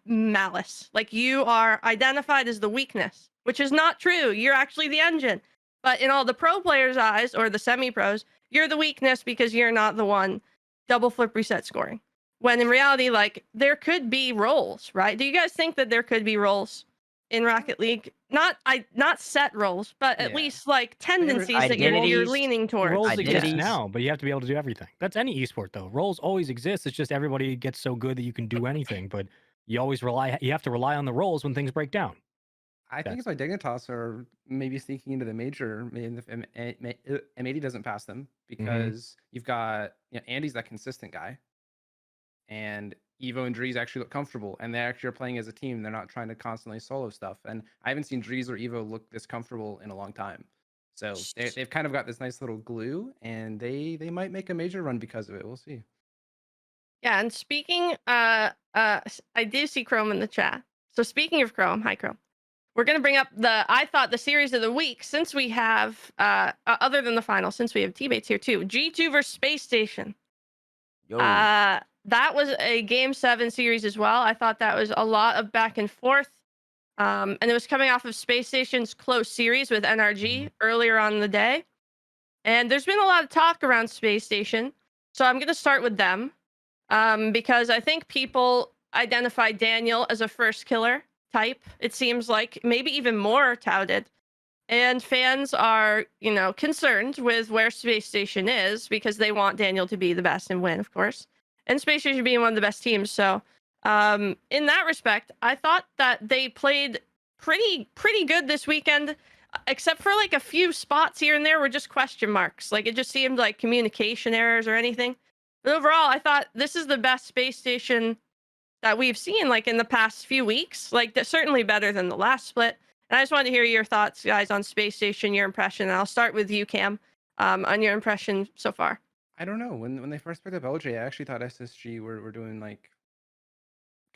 malice. Like, you are identified as the weakness, which is not true. You're actually the engine. But in all the pro players' eyes, or the semi-pros, you're the weakness because you're not the one double flip reset scoring. When in reality, like, there could be roles, right? Do you guys think that there could be roles in Rocket League? Not set roles, but at least like tendencies that you're Identities. leaning towards. Roles exist Identities. now, but you have to be able to do everything. That's any esport though. Roles always exist. It's just everybody gets so good that you can do anything, but you have to rely on the roles when things break down. I think it's why Dignitas are maybe sneaking into the major. Maybe if M80 doesn't pass them, because you've got, Andy's that consistent guy, and Evo and Drees actually look comfortable, and they actually are playing as a team. They're not trying to constantly solo stuff. And I haven't seen Drees or Evo look this comfortable in a long time. So they've kind of got this nice little glue, and they might make a major run because of it. We'll see. Yeah, and speaking, I do see Chrome in the chat. So speaking of Chrome, hi Chrome. We're gonna bring up the series of the week, since we have other than the final, since we have Tbates here too. G2 versus Space Station. Yo. That was a game 7 series as well. I thought that was a lot of back and forth. And it was coming off of Space Station's close series with NRG earlier on in the day. And there's been a lot of talk around Space Station. So I'm gonna start with them. Because I think people identify Daniel as a first killer type. It seems like maybe even more touted. And fans are, concerned with where Space Station is, because they want Daniel to be the best and win, of course. And Space Station being one of the best teams. So in that respect, I thought that they played pretty good this weekend, except for like a few spots here and there were just question marks. Like, it just seemed like communication errors or anything. But overall, I thought this is the best Space Station that we've seen, like, in the past few weeks. Like, certainly better than the last split. And I just wanted to hear your thoughts, guys, on Space Station, your impression. And I'll start with you, Cam, on your impression so far. I don't know. When they first picked up LJ, I actually thought SSG were doing, like,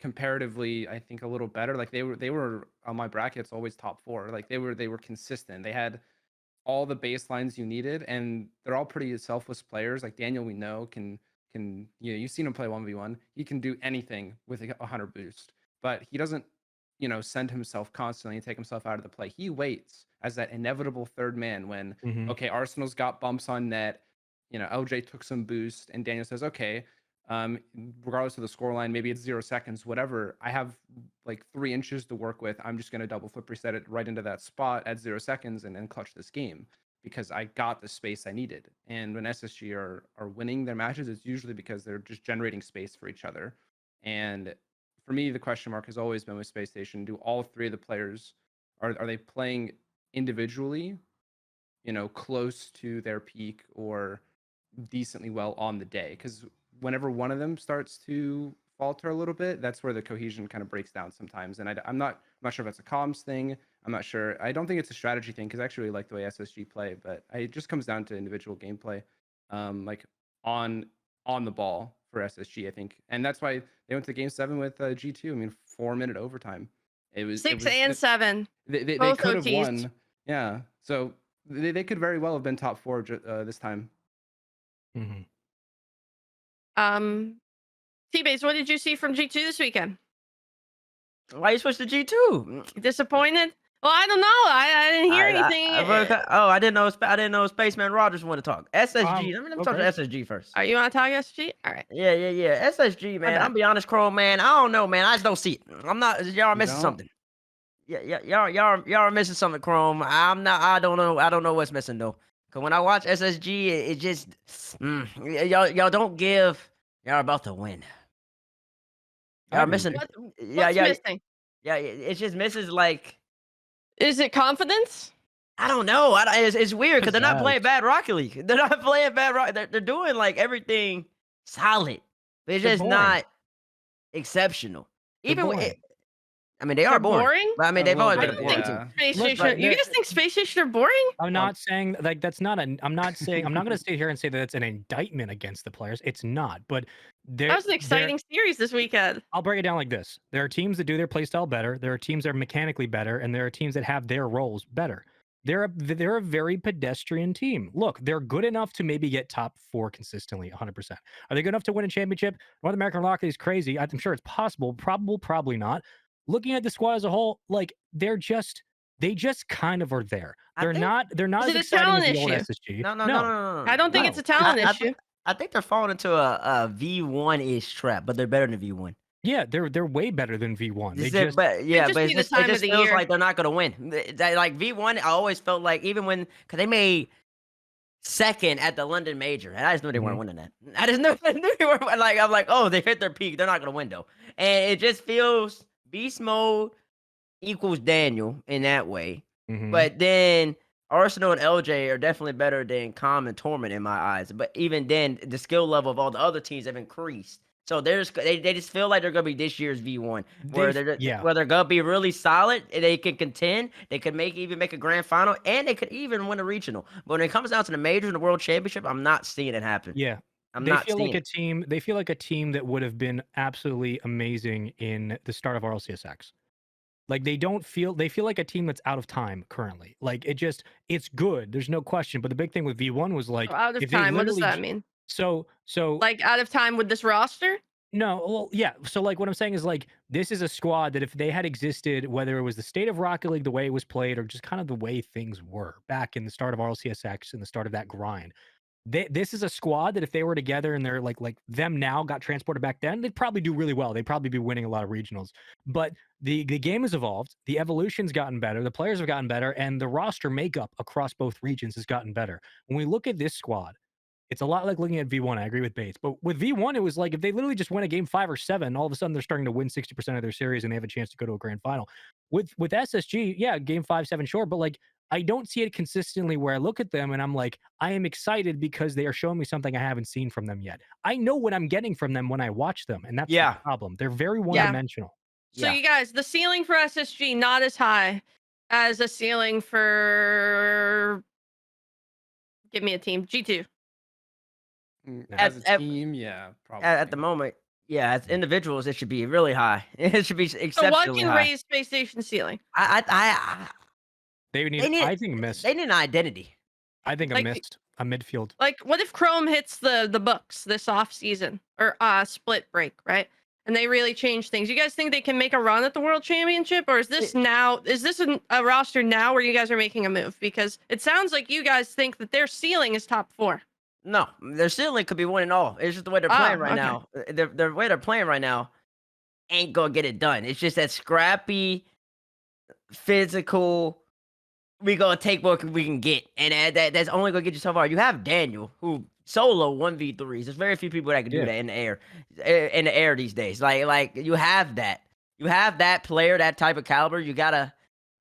comparatively, I think, a little better. Like, they were on my brackets always top 4. Like, they were consistent. They had all the baselines you needed, and they're all pretty selfless players. Like, Daniel, we know, can you've seen him play 1v1. He can do anything with a 100 boost, but he doesn't, send himself constantly and take himself out of the play. He waits as that inevitable third man when, okay, Arsenal's got bumps on net, LJ took some boost, and Daniel says, okay, regardless of the scoreline, maybe it's 0 seconds, whatever, I have like 3 inches to work with. I'm just going to double flip reset it right into that spot at 0 seconds and then clutch this game, because I got the space I needed. And when SSG are winning their matches, it's usually because they're just generating space for each other. And for me, the question mark has always been with Space Station: do all 3 of the players, are they playing individually, close to their peak or decently well on the day? Because whenever one of them starts to falter a little bit, that's where the cohesion kind of breaks down sometimes. And I'm not sure if that's a comms thing. I'm not sure. I don't think it's a strategy thing, because I actually really like the way SSG play, but it just comes down to individual gameplay, like on the ball for SSG, I think. And that's why they went to game 7 with G2. I mean, 4-minute overtime. It was 6 and 7. They could have won. Yeah. So they could very well have been top 4 this time. Tbates, what did you see from G2 this weekend? Why you switched to G2? Disappointed? Well, I don't know. I didn't hear anything. I didn't know Spaceman Rogers wanted to talk. SSG. Let me talk to SSG first. Are you want to talk SSG? All right. Yeah. SSG, man. I'm be honest, Chrome, man. I don't know, man. I just don't see it. I'm not. Y'all are missing something. Yeah. Y'all are missing something, Chrome. I don't know. I don't know what's missing though. Cause when I watch SSG, it just y'all don't give. Y'all are about to win. Y'all are missing. What's missing? Yeah. It just misses like. Is it confidence? I don't know. It's weird because they're not playing bad Rocket League. They're not playing bad Rocket. They're doing like everything solid. They're just not exceptional. Even I mean, they are boring. But I mean, they've always been a boring team. Space Station. You guys think Space Station are boring? I'm not saying like that's not an. I'm not saying I'm not going to sit here and say that it's an indictment against the players. It's not. But that was an exciting series this weekend. I'll break it down like this: there are teams that do their playstyle better. There are teams that are mechanically better, and there are teams that have their roles better. they're a very pedestrian team. Look, they're good enough to maybe get top 4 consistently, 100%. Are they good enough to win a championship? North American Rocket is crazy. I'm sure it's possible. Probably not. Looking at the squad as a whole, like they just kind of are there. They're not Is as it a exciting as talent the old issue? SSG. No. I don't think it's a talent issue. I think they're falling into a V1-ish trap, but they're better than V1. Yeah, they're way better than V1. It just feels like they're not gonna win. Like V1, I always felt like even when because they made second at the London Major, and I just knew they weren't winning that. I just knew they weren't. Like I'm like, oh, they hit their peak. They're not gonna win though, and it just feels beast mode equals Daniel in that way. But then Arsenal and LJ are definitely better than Com and Torment in my eyes. But even then, the skill level of all the other teams have increased. So they just feel like they're gonna be this year's V1, where they're gonna be really solid. They can contend. They could even make a grand final, and they could even win a regional. But when it comes down to the majors and the world championship, I'm not seeing it happen. Yeah, they feel like a team that would have been absolutely amazing in the start of RLCSX. Like they feel like a team that's out of time currently. Like it's good. There's no question. But the big thing with V1 was like out of time. What does that mean? So like out of time with this roster? No, well, yeah. So like what I'm saying is like this is a squad that if they had existed, whether it was the state of Rocket League, the way it was played, or just kind of the way things were back in the start of RLCSX and the start of that grind, this is a squad that if they were together and they're like them now got transported back then, they'd probably do really well. They'd probably be winning a lot of regionals. But the game has evolved, the evolution's gotten better, the players have gotten better, and the roster makeup across both regions has gotten better. When we look at this squad, it's a lot like looking at V1. I agree with Bates. But with V1, it was like if they literally just win a game 5 or 7, all of a sudden they're starting to win 60% of their series and they have a chance to go to a grand final. With SSG, yeah, game 5, 7, sure. But like I don't see it consistently where I look at them and I'm like, I am excited because they are showing me something I haven't seen from them yet. I know what I'm getting from them when I watch them. And that's the problem. They're very one-dimensional. So you guys, the ceiling for SSG not as high as a ceiling for give me a team. G2. As a team, yeah, probably. At the moment, yeah, as individuals, it should be really high. It should be exceptionally high. So what can raise Space Station ceiling? They need I think missed. They need an identity. I think a midfield. Like, what if Chrome hits the books this off season or split break, right? And they really change things. You guys think they can make a run at the World Championship, or is this a roster now where you guys are making a move? Because it sounds like you guys think that their ceiling is top 4. No, their ceiling could be winning all. It's just the way they're playing right now. The way they're playing right now ain't gonna get it done. It's just that scrappy, physical. We gonna take what we can get, and that's only gonna get you so far. You have Daniel, who solo 1v3s. There's very few people that can do that in the air these days. Like you have that. You have that player, that type of caliber. You gotta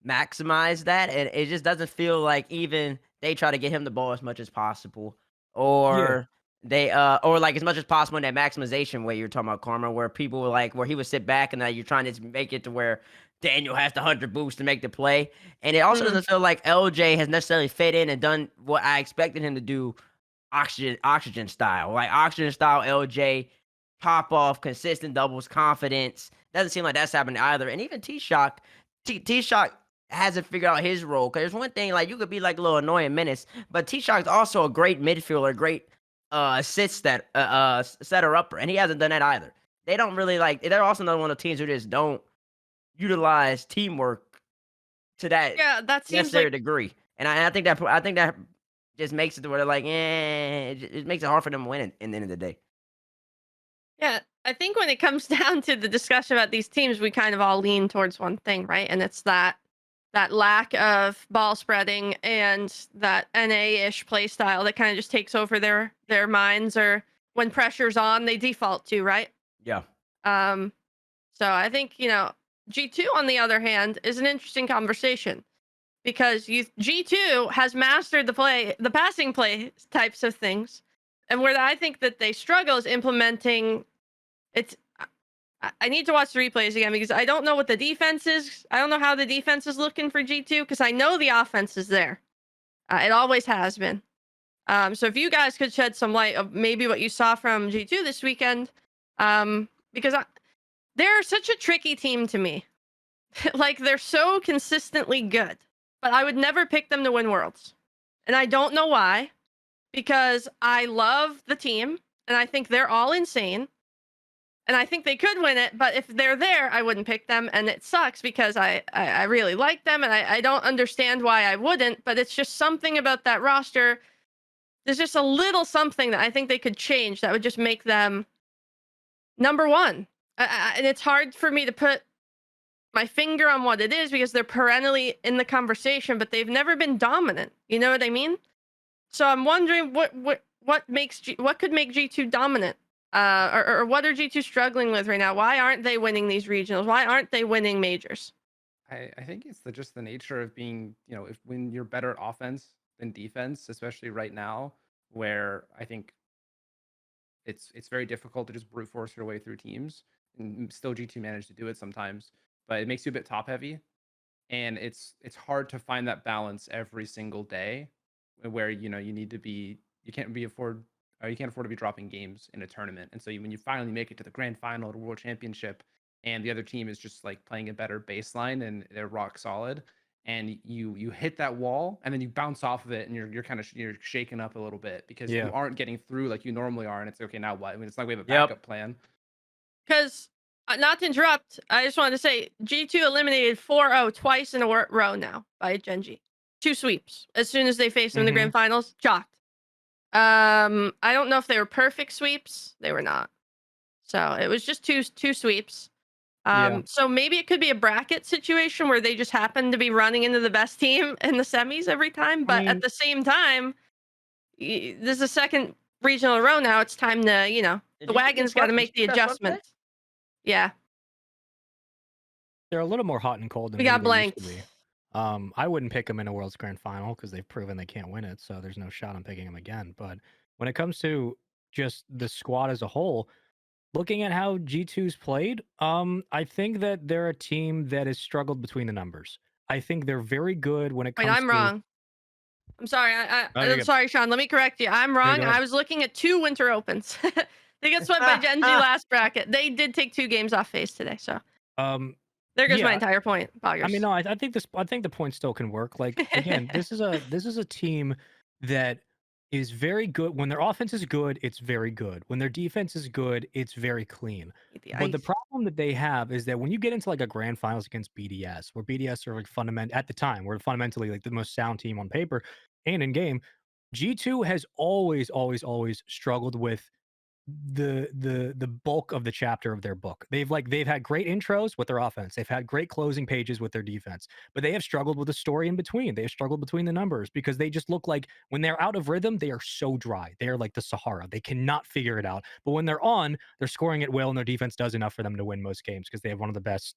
maximize that, and it just doesn't feel like even they try to get him the ball as much as possible. Or they or like as much as possible in that maximization way you're talking about, Karma, where people were like where he would sit back and you're trying to make it to where Daniel has the 100 boost to make the play. And it also doesn't feel like LJ has necessarily fit in and done what I expected him to do oxygen style. Like oxygen style LJ, pop off, consistent doubles, confidence. Doesn't seem like that's happening either. And even T-Shock hasn't figured out his role. Because there's one thing, like you could be like a little annoying menace, but T-Shock's also a great midfielder, great assist setter upper, and he hasn't done that either. They don't really like. They're also another one of the teams who just don't utilize teamwork to that that seems necessary degree. And I think that just makes it to where they're like, it makes it hard for them to win in the end of the day. Yeah, I think when it comes down to the discussion about these teams, we kind of all lean towards one thing, right? And it's that lack of ball spreading and that NA-ish play style that kind of just takes over their minds, or when pressure's on, they default to, right? Yeah. So I think, G2 on the other hand is an interesting conversation because G2 has mastered the passing play types of things, and where I think that they struggle is implementing it's. I need to watch the replays again because I don't know what the defense is. I don't know how the defense is looking for G2 because I know the offense is there. It always has been. So if you guys could shed some light of maybe what you saw from G2 this weekend, because they're such a tricky team to me. Like they're so consistently good, but I would never pick them to win Worlds. And I don't know why, because I love the team and I think they're all insane. And I think they could win it, but if they're there, I wouldn't pick them. And it sucks because I really like them and I don't understand why I wouldn't, but it's just something about that roster. There's just a little something that I think they could change that would just make them number one. And it's hard for me to put my finger on what it is because they're perennially in the conversation, but they've never been dominant. You know what I mean? So I'm wondering what could make G2 dominant? Or what are G2 struggling with right now? Why aren't they winning these regionals? Why aren't they winning majors? I think it's just the nature of being, when you're better at offense than defense, especially right now, where I think it's very difficult to just brute force your way through teams. And still G2 managed to do it sometimes, but it makes you a bit top heavy. And it's hard to find that balance every single day where, you need to be, you can't afford to be dropping games in a tournament. And so when you finally make it to the grand final at a world championship and the other team is just like playing a better baseline and they're rock solid and you hit that wall and then you bounce off of it and you're shaken up a little bit because you aren't getting through like you normally are. And it's okay, now what? I mean, it's like we have a backup plan. Because not to interrupt, I just wanted to say G2 eliminated 4-0 twice in a row now by GenG. 2 sweeps as soon as they faced them in the grand finals. Chalked. I don't know if they were perfect sweeps. They were not. So it was just two sweeps. So maybe it could be a bracket situation where they just happen to be running into the best team in the semis every time. But at the same time, this is a second regional row now. It's time to, the wagon's got to make the adjustments. Yeah. They're a little more hot and cold than we got blanked. I wouldn't pick them in a World's Grand Final because they've proven they can't win it, so there's no shot on picking them again. But when it comes to just the squad as a whole, looking at how G2's played, I think that they're a team that has struggled between the numbers. I think they're very good when it comes I'm wrong. I'm sorry. I'm sorry, Sean. Let me correct you. I'm wrong. I was looking at 2 Winter Opens. They got swept by GenG last bracket. They did take 2 games off FaZe today, so. There goes my entire point. Poggers. I mean, no, I think the point still can work. Like again, this is a team that is very good. When their offense is good, it's very good. When their defense is good, it's very clean. But the problem that they have is that when you get into like a grand finals against BDS, where BDS are like at the time, we're fundamentally like the most sound team on paper and in game, G2 has always struggled with the bulk of the chapter of their book. They've had great intros with their offense. They've had great closing pages with their defense, but they have struggled with the story in between. They have struggled between the numbers because they just look like when they're out of rhythm, they are so dry. They are like the Sahara. They cannot figure it out. But when they're on, they're scoring at will and their defense does enough for them to win most games because they have one of the best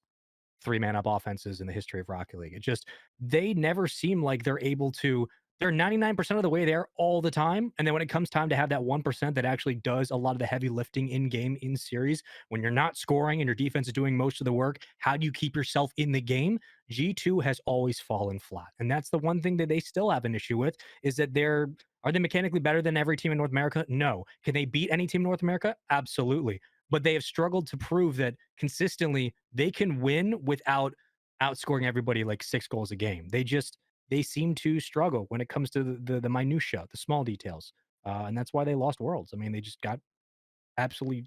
3-man up offenses in the history of Rocket League. It just, they never seem like they're able to, they're 99% of the way there all the time. And then when it comes time to have that 1% that actually does a lot of the heavy lifting in game, in series, when you're not scoring and your defense is doing most of the work, how do you keep yourself in the game? G2 has always fallen flat. And that's the one thing that they still have an issue with, is that are they mechanically better than every team in North America? No. Can they beat any team in North America? Absolutely. But they have struggled to prove that consistently they can win without outscoring everybody like 6 goals a game. They seem to struggle when it comes to the minutia, the small details. And that's why they lost Worlds. I mean, they just got absolutely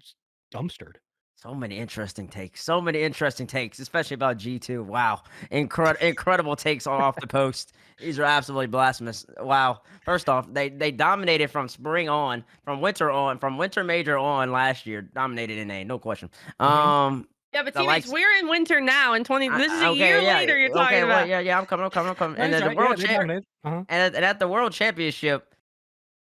dumpstered. So many interesting takes, especially about G2. Wow. Incredible takes all off the post. These are absolutely blasphemous. Wow. First off, they dominated from winter major on last year. Dominated in A, no question. Yeah, but Tbates, we're in winter now in 20. This is a year later you're talking about. Yeah, I'm coming. And then the world and at the World Championship,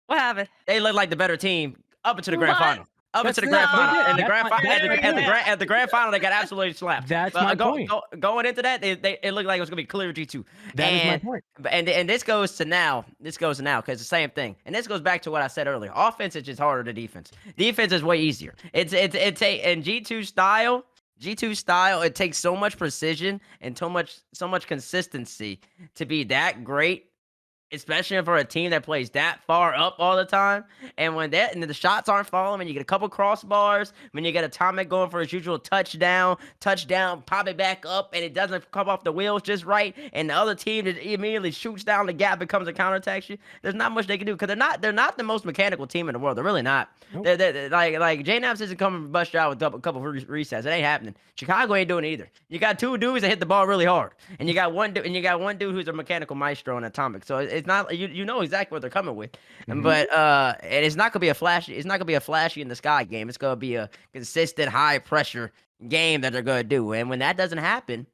what happened? They looked like the better team up into the grand final. Up into the grand final. And the grand final at the grand final, they got absolutely slapped. That's my point. Going into that, it looked like it was gonna be clear G2. That is my point. And this goes to now. Because it's the same thing. And this goes back to what I said earlier. Offense is just harder than defense. Defense is way easier. In G2 style, it takes so much precision and so much consistency to be that great especially for a team that plays that far up all the time. And when the shots aren't falling, and you get a couple crossbars, when you get Atomic going for his usual touchdown, pop it back up, and it doesn't come off the wheels just right, and the other team just immediately shoots down the gap, becomes a counterattack you. There's not much they can do because they're not the most mechanical team in the world. They're really not. Nope. They're like J-Naps isn't coming to bust you out with a couple of resets. It ain't happening. Chicago ain't doing it either. You got two dudes that hit the ball really hard, and you got one dude who's a mechanical maestro in Atomic. So it's not you know exactly what they're coming with, but and it's not gonna be a flashy. It's not gonna be a flashy in the sky game. It's gonna be a consistent high pressure game that they're gonna do. And when that doesn't happen,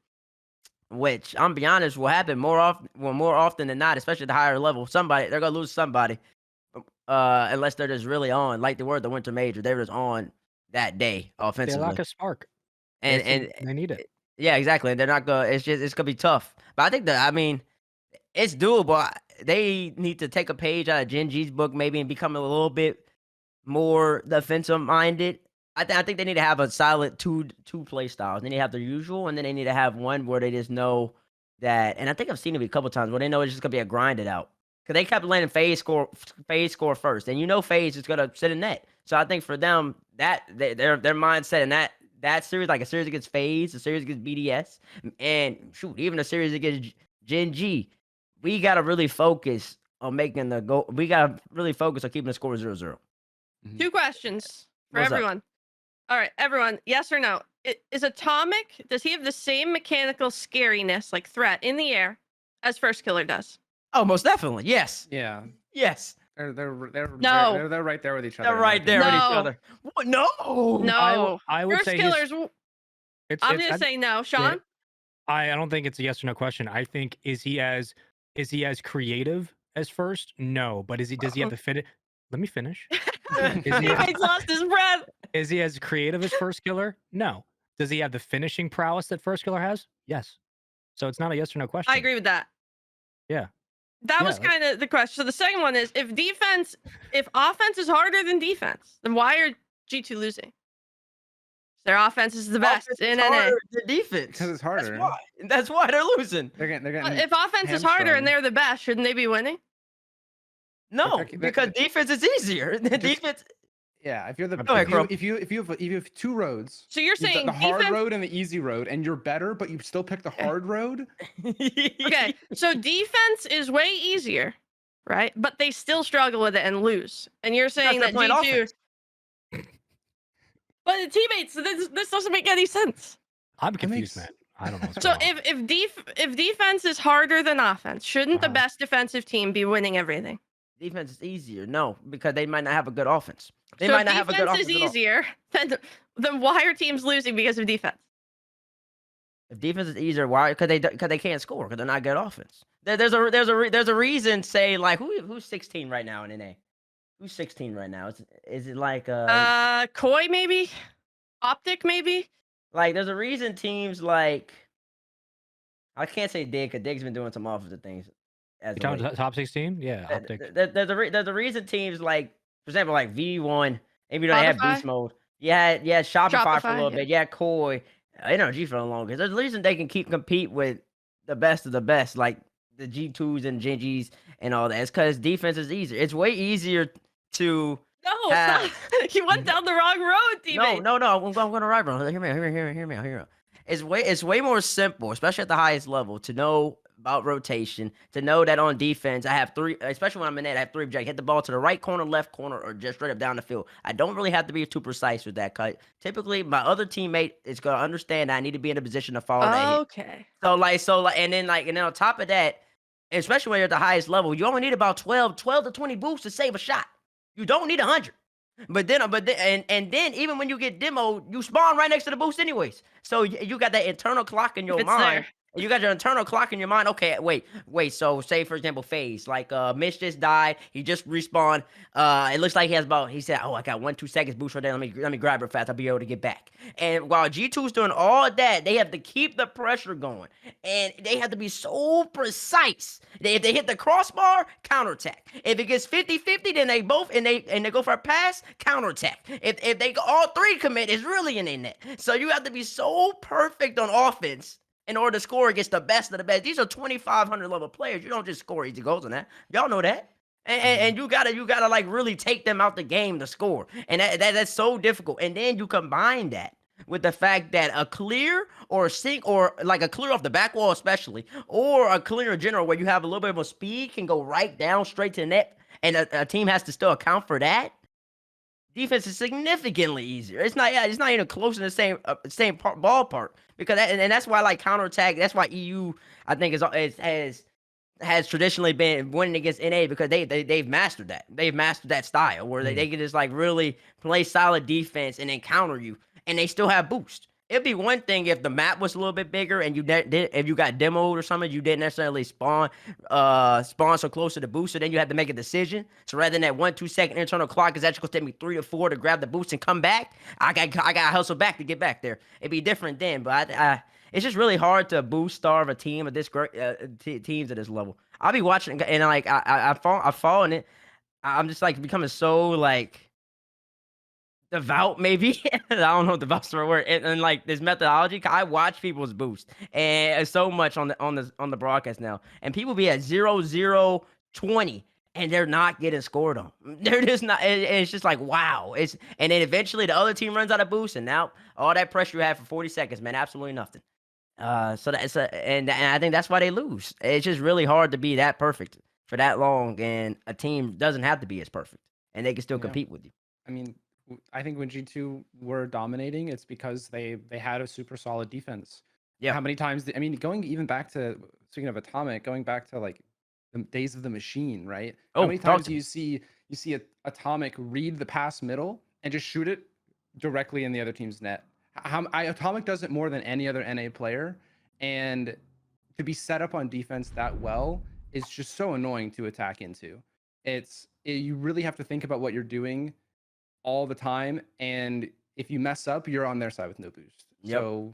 which I'm be honest will happen more often than not, especially at the higher level, they're gonna lose somebody, unless they're just really on, like they were at the Winter Major. They were just on that day offensively. They lack a spark, and they need it. Yeah, exactly. And they're not gonna. It's gonna be tough. But I think it's doable. They need to take a page out of GenG's book maybe and become a little bit more defensive minded. I think they need to have a solid two play styles. They need to have their usual, and then they need to have one where they just know that. And I think I've seen it a couple times where they know it's just gonna be a grinded out because they kept letting FaZe score first, and FaZe is gonna sit in net. So I think for them that their mindset in that series, like a series against FaZe, a series against BDS, and even a series against GenG, we got to really focus on making the goal. We got to really focus on keeping the score 0-0. Two questions for everyone. All right, everyone, yes or no? Is Atomic, does he have the same mechanical scariness, like threat in the air, as First Killer does? Oh, most definitely. Yes. Yeah. Yes. They're no. They're right there with each other. They're right there with each other. What? No. No. I would First say Killer's. I'm gonna say no, Sean. I don't think it's a yes or no question. I think is he as creative as First? No, but does he have the fit? Let me finish. He's lost his breath. Is he as creative as First Killer? No. Does he have the finishing prowess that First Killer has? Yes. So it's not a yes or no question. I agree with that. Yeah. That was kind of the question. So the second one is if offense is harder than defense, then why are G2 losing? Their offense is the best in NA. The defense. Because it's harder. That's why they're losing. They're getting if offense is harder and they're the best, shouldn't they be winning? No, because defense is easier. Defense. Yeah, if you're the if you have two roads. So you're saying the hard road and the easy road, and you're better, but you still pick the hard road. Okay, so defense is way easier, right? But they still struggle with it and lose. And you're saying that G2. But the teammates, this doesn't make any sense. I'm confused, man. I don't know. So if defense is harder than offense, shouldn't the best defensive team be winning everything? Defense is easier. No, because they might not have a good offense. They so might not have a good offense. Defense is easier, then why are teams losing because of defense? If defense is easier, why? Because they can't score because they're not good offense. There's a reason. Say like who's 16 right now in NA? Who's 16 right now? Is it like Koi maybe? Optic maybe? Like there's a reason teams like I can't say Dig because Dig's been doing some offensive things. Top 16? Yeah. Optic. There's a reason teams like, for example, like V1, maybe don't have beast mode. Yeah, Shopify for a little bit. Yeah, Koi, NRG for the longest. There's a reason they can compete with the best of the best, like the G2s and GenGs and all that. It's because defense is easier. It's way easier to. No, it's not. You went down the wrong road, teammate. No. I'm going to right, bro. Hear me out. It's way more simple, especially at the highest level, to know about rotation, to know that on defense I have three, especially when I'm in net, I have three objectives. Hit the ball to the right corner, left corner, or just straight up down the field. I don't really have to be too precise with that cut. Typically, my other teammate is gonna understand that I need to be in a position to follow that hit. Okay. So and then on top of that, especially when you're at the highest level, you only need about 12 to 20 boosts to save a shot. You don't need 100. But then even when you get demoed, you spawn right next to the boost anyways. So you got that internal clock in your mind. There. You got your internal clock in your mind. Okay, wait. So say for example, FaZe, like Mitch just died. He just respawned. It looks like he said, oh, I got 1-2 seconds boost right there. Let me grab it fast. I'll be able to get back. And while G2's doing all that, they have to keep the pressure going. And they have to be so precise. If they hit the crossbar, counterattack. If it gets 50-50, then they both and they go for a pass, counterattack. If they go all three commit, it's really in their net. So you have to be so perfect on offense in order to score against the best of the best. These are 2,500 level players. You don't just score easy goals on that. Y'all know that. And you gotta like really take them out the game to score. And that's so difficult. And then you combine that with the fact that a clear or a sink or like a clear off the back wall especially, or a clear in general where you have a little bit of a speed can go right down straight to the net, and a team has to still account for that. Defense is significantly easier. It's not even close to the same ballpark, because and that's why like counterattack. That's why EU I think has traditionally been winning against NA, because they've mastered that. They've mastered that style where they can just like really play solid defense and then counter you, and they still have boost. It'd be one thing if the map was a little bit bigger and if you got demoed or something, you didn't necessarily spawn so close to the boost, so then you had to make a decision. So rather than that 1-2 second internal clock is actually gonna take me 3 or 4 to grab the boost and come back, I got hustle back to get back there. It'd be different then, but it's just really hard to boost starve a team at this great teams at this level. I'll be watching and like I've fallen it. I'm just like becoming so like devout, maybe. I don't know if devout's the right word. And like this methodology, I watch people's boost and so much on the broadcast now, and people be at 0-0-20 and they're not getting scored on. They're just not. It's just like wow. And then eventually the other team runs out of boost, and now all that pressure you had for 40 seconds, man, absolutely nothing. So that's and I think that's why they lose. It's just really hard to be that perfect for that long, and a team doesn't have to be as perfect, and they can still compete with you. I mean, I think when G2 were dominating, it's because they had a super solid defense. Yeah. How many times? I mean, going even back to, speaking of Atomic, going back to like the days of the machine, right? How many times do you see Atomic read the pass middle and just shoot it directly in the other team's net? Atomic does it more than any other NA player, and to be set up on defense that well is just so annoying to attack into. You really have to think about what you're doing all the time, and if you mess up, you're on their side with no boost. So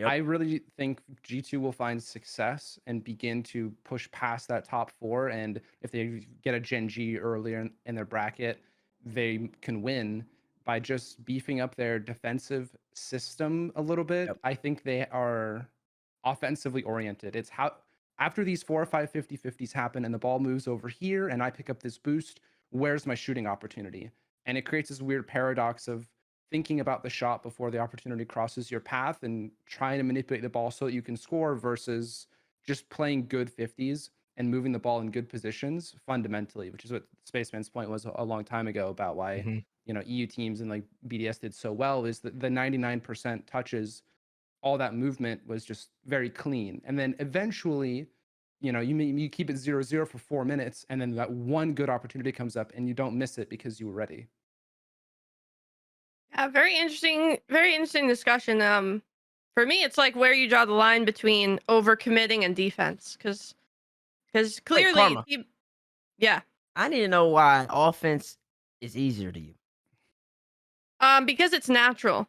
I really think G2 will find success and begin to push past that top 4, and if they get a GenG earlier in their bracket, they can win by just beefing up their defensive system a little bit. I think they are offensively oriented. It's how after these 4 or 5 50-50s happen and the ball moves over here and I pick up this boost, where's my shooting opportunity? And it creates this weird paradox of thinking about the shot before the opportunity crosses your path and trying to manipulate the ball so that you can score, versus just playing good 50s and moving the ball in good positions fundamentally, which is what Spaceman's point was a long time ago about why EU teams and like BDS did so well, is that the 99% touches, all that movement was just very clean. And then eventually, you keep it 0-0 for 4 minutes, and then that one good opportunity comes up and you don't miss it because you were ready. Yeah, very interesting discussion. For me, it's like where you draw the line between overcommitting and defense, because clearly, I need to know why offense is easier to you. Because it's natural.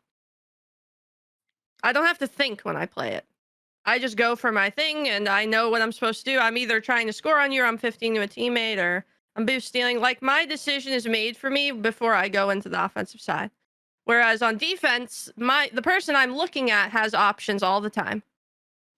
I don't have to think when I play it. I just go for my thing, and I know what I'm supposed to do. I'm either trying to score on you, or I'm 15 to a teammate, or I'm boost stealing. Like, my decision is made for me before I go into the offensive side. Whereas on defense, the person I'm looking at has options all the time.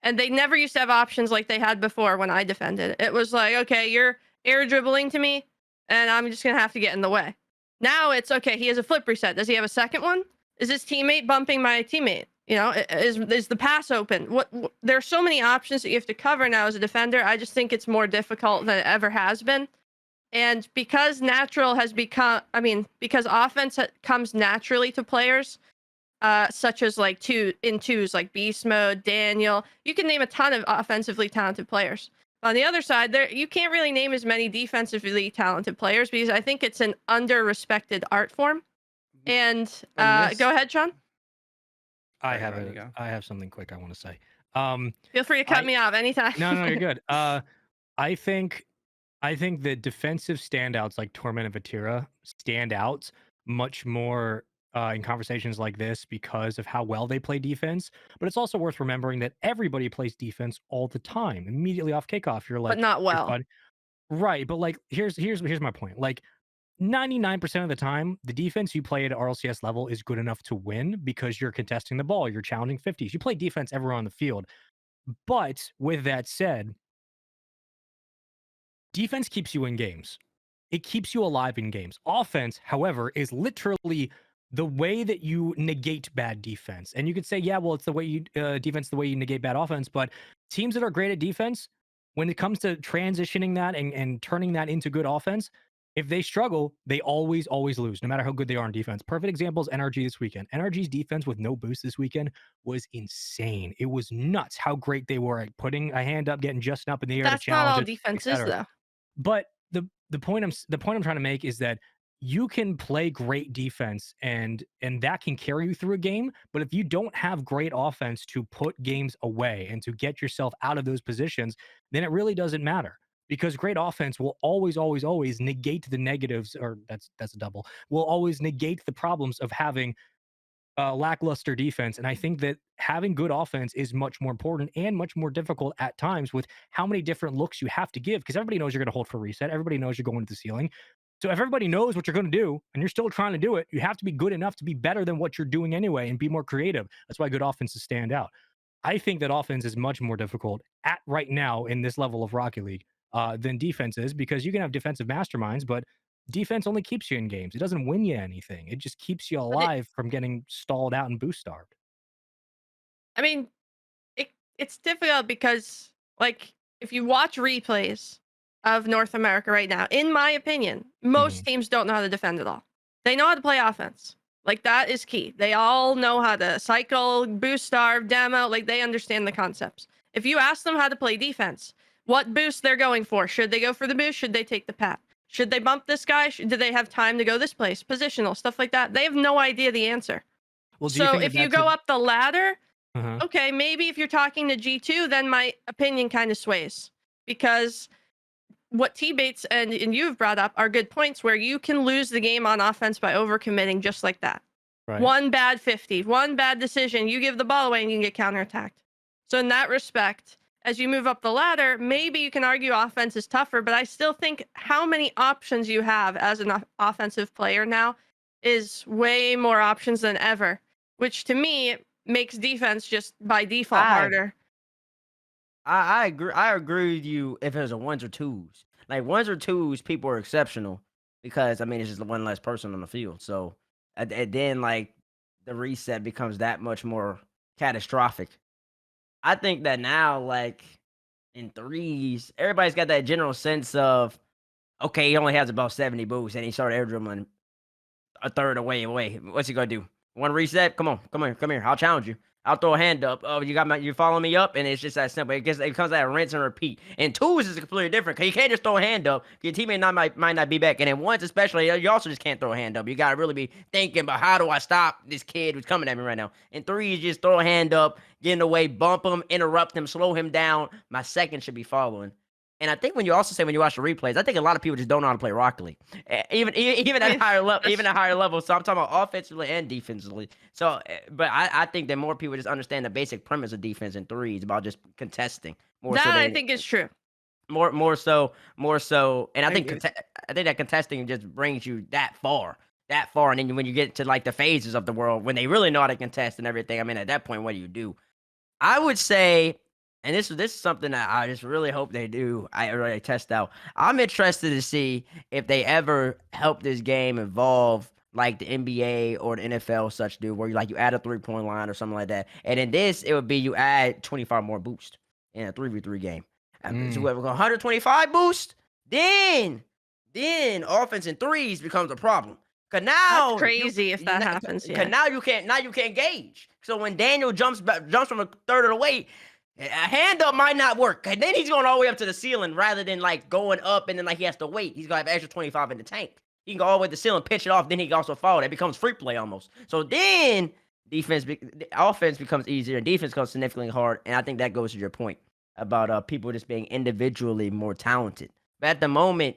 And they never used to have options like they had before when I defended. It was like, okay, you're air dribbling to me, and I'm just going to have to get in the way. Now it's, okay, he has a flip reset. Does he have a second one? Is his teammate bumping my teammate? Is the pass open? There's so many options that you have to cover now as a defender. I just think it's more difficult than it ever has been. And because because offense comes naturally to players, such as like twos like Beast Mode, Daniel, you can name a ton of offensively talented players. On the other side, you can't really name as many defensively talented players, because I think it's an under-respected art form. And go ahead, Sean. I have something quick I want to say. Feel free to cut me off anytime. No, you're good. I think the defensive standouts like Torment and Vatira stand out much more in conversations like this because of how well they play defense. But it's also worth remembering that everybody plays defense all the time. Immediately off kickoff, you're like, but not well. Right, but like here's my point. Like 99% of the time, the defense you play at RLCS level is good enough to win because you're contesting the ball, you're challenging 50s. You play defense everywhere on the field. But with that said, defense keeps you in games. It keeps you alive in games. Offense, however, is literally the way that you negate bad defense. And you could say, yeah, well, it's the way you defense, the way you negate bad offense. But teams that are great at defense, when it comes to transitioning that and turning that into good offense, if they struggle, they always lose, no matter how good they are on defense. Perfect example is NRG this weekend. NRG's defense with no boost this weekend was insane. It was nuts how great they were at putting a hand up, getting just up in the air That's to not challenge all it, defense is, etc. though. But the point I'm trying to make is that you can play great defense and that can carry you through a game. But if you don't have great offense to put games away and to get yourself out of those positions, then it really doesn't matter. Because great offense will always negate the negatives, or that's a double, will always negate the problems of having lackluster defense. And I think that having good offense is much more important and much more difficult at times with how many different looks you have to give, because everybody knows you're going to hold for reset. Everybody knows you're going to the ceiling. So if everybody knows what you're going to do and you're still trying to do it, you have to be good enough to be better than what you're doing anyway and be more creative. That's why good offenses stand out. I think that offense is much more difficult at right now in this level of Rocket League than defense is, because you can have defensive masterminds, but defense only keeps you in games. It doesn't win you anything. It just keeps you alive from getting stalled out and boost starved. I mean, it's difficult because, like, if you watch replays of North America right now, in my opinion, most teams don't know how to defend at all. They know how to play offense. Like, that is key. They all know how to cycle, boost starve, demo. Like, they understand the concepts. If you ask them how to play defense, what boost they're going for, should they go for the boost? Should they take the pat? Should they bump this guy? Do they have time to go this place? Positional, stuff like that. They have no idea the answer. Well, do you So think if you go up the ladder, Uh-huh. okay, maybe if you're talking to G2, then my opinion kind of sways, because what Tbates and you've brought up are good points where you can lose the game on offense by overcommitting just like that. Right. One bad 50, one bad decision, you give the ball away and you can get counterattacked. So in that respect, as you move up the ladder, maybe you can argue offense is tougher, but I still think how many options you have as an offensive player now is way more options than ever, which to me makes defense just by default harder. I agree. I agree with you if it was a ones or twos. Like ones or twos, people are exceptional because I mean it's just one less person on the field. So and then like the reset becomes that much more catastrophic. I think that now, like in threes, everybody's got that general sense of okay, he only has about 70 boosts and he started air dribbling a third away. What's he gonna do? One reset? Come here. I'll challenge you. I'll throw a hand up. Oh, you following me up, and it's just that simple. It becomes that rinse and repeat. And twos is completely different because you can't just throw a hand up. Your teammate might not be back. And then ones especially, you also just can't throw a hand up. You gotta really be thinking about how do I stop this kid who's coming at me right now. And threes, just throw a hand up, get in the way, bump him, interrupt him, slow him down. My second should be following. And I think when you also say when you watch the replays, I think a lot of people just don't know how to play Rocket League, even at higher level, So I'm talking about offensively and defensively. So, but I think that more people just understand the basic premise of defense and threes about just contesting. I think is true. More so, and I think that contesting just brings you that far. And then when you get to like the phases of the world, when they really know how to contest and everything, I mean, at that point, what do you do? I would say. And this is something that I just really hope they do. I really test out. I'm interested to see if they ever help this game evolve like the NBA or the NFL such do, where you add a 3-point line or something like that. And in this, it would be you add 25 more boost in a 3v3 game. So we have 125 boost, then offense in threes becomes a problem. Cause now that's crazy if that happens. Cause now you can't gauge. So when Daniel jumps from a third of the way. A hand up might not work. And then he's going all the way up to the ceiling rather than like going up and then like he has to wait. He's going to have extra 25 in the tank. He can go all the way to the ceiling, pitch it off, then he can also fall. That becomes free play almost. So then offense becomes easier and defense becomes significantly hard. And I think that goes to your point about people just being individually more talented. But at the moment,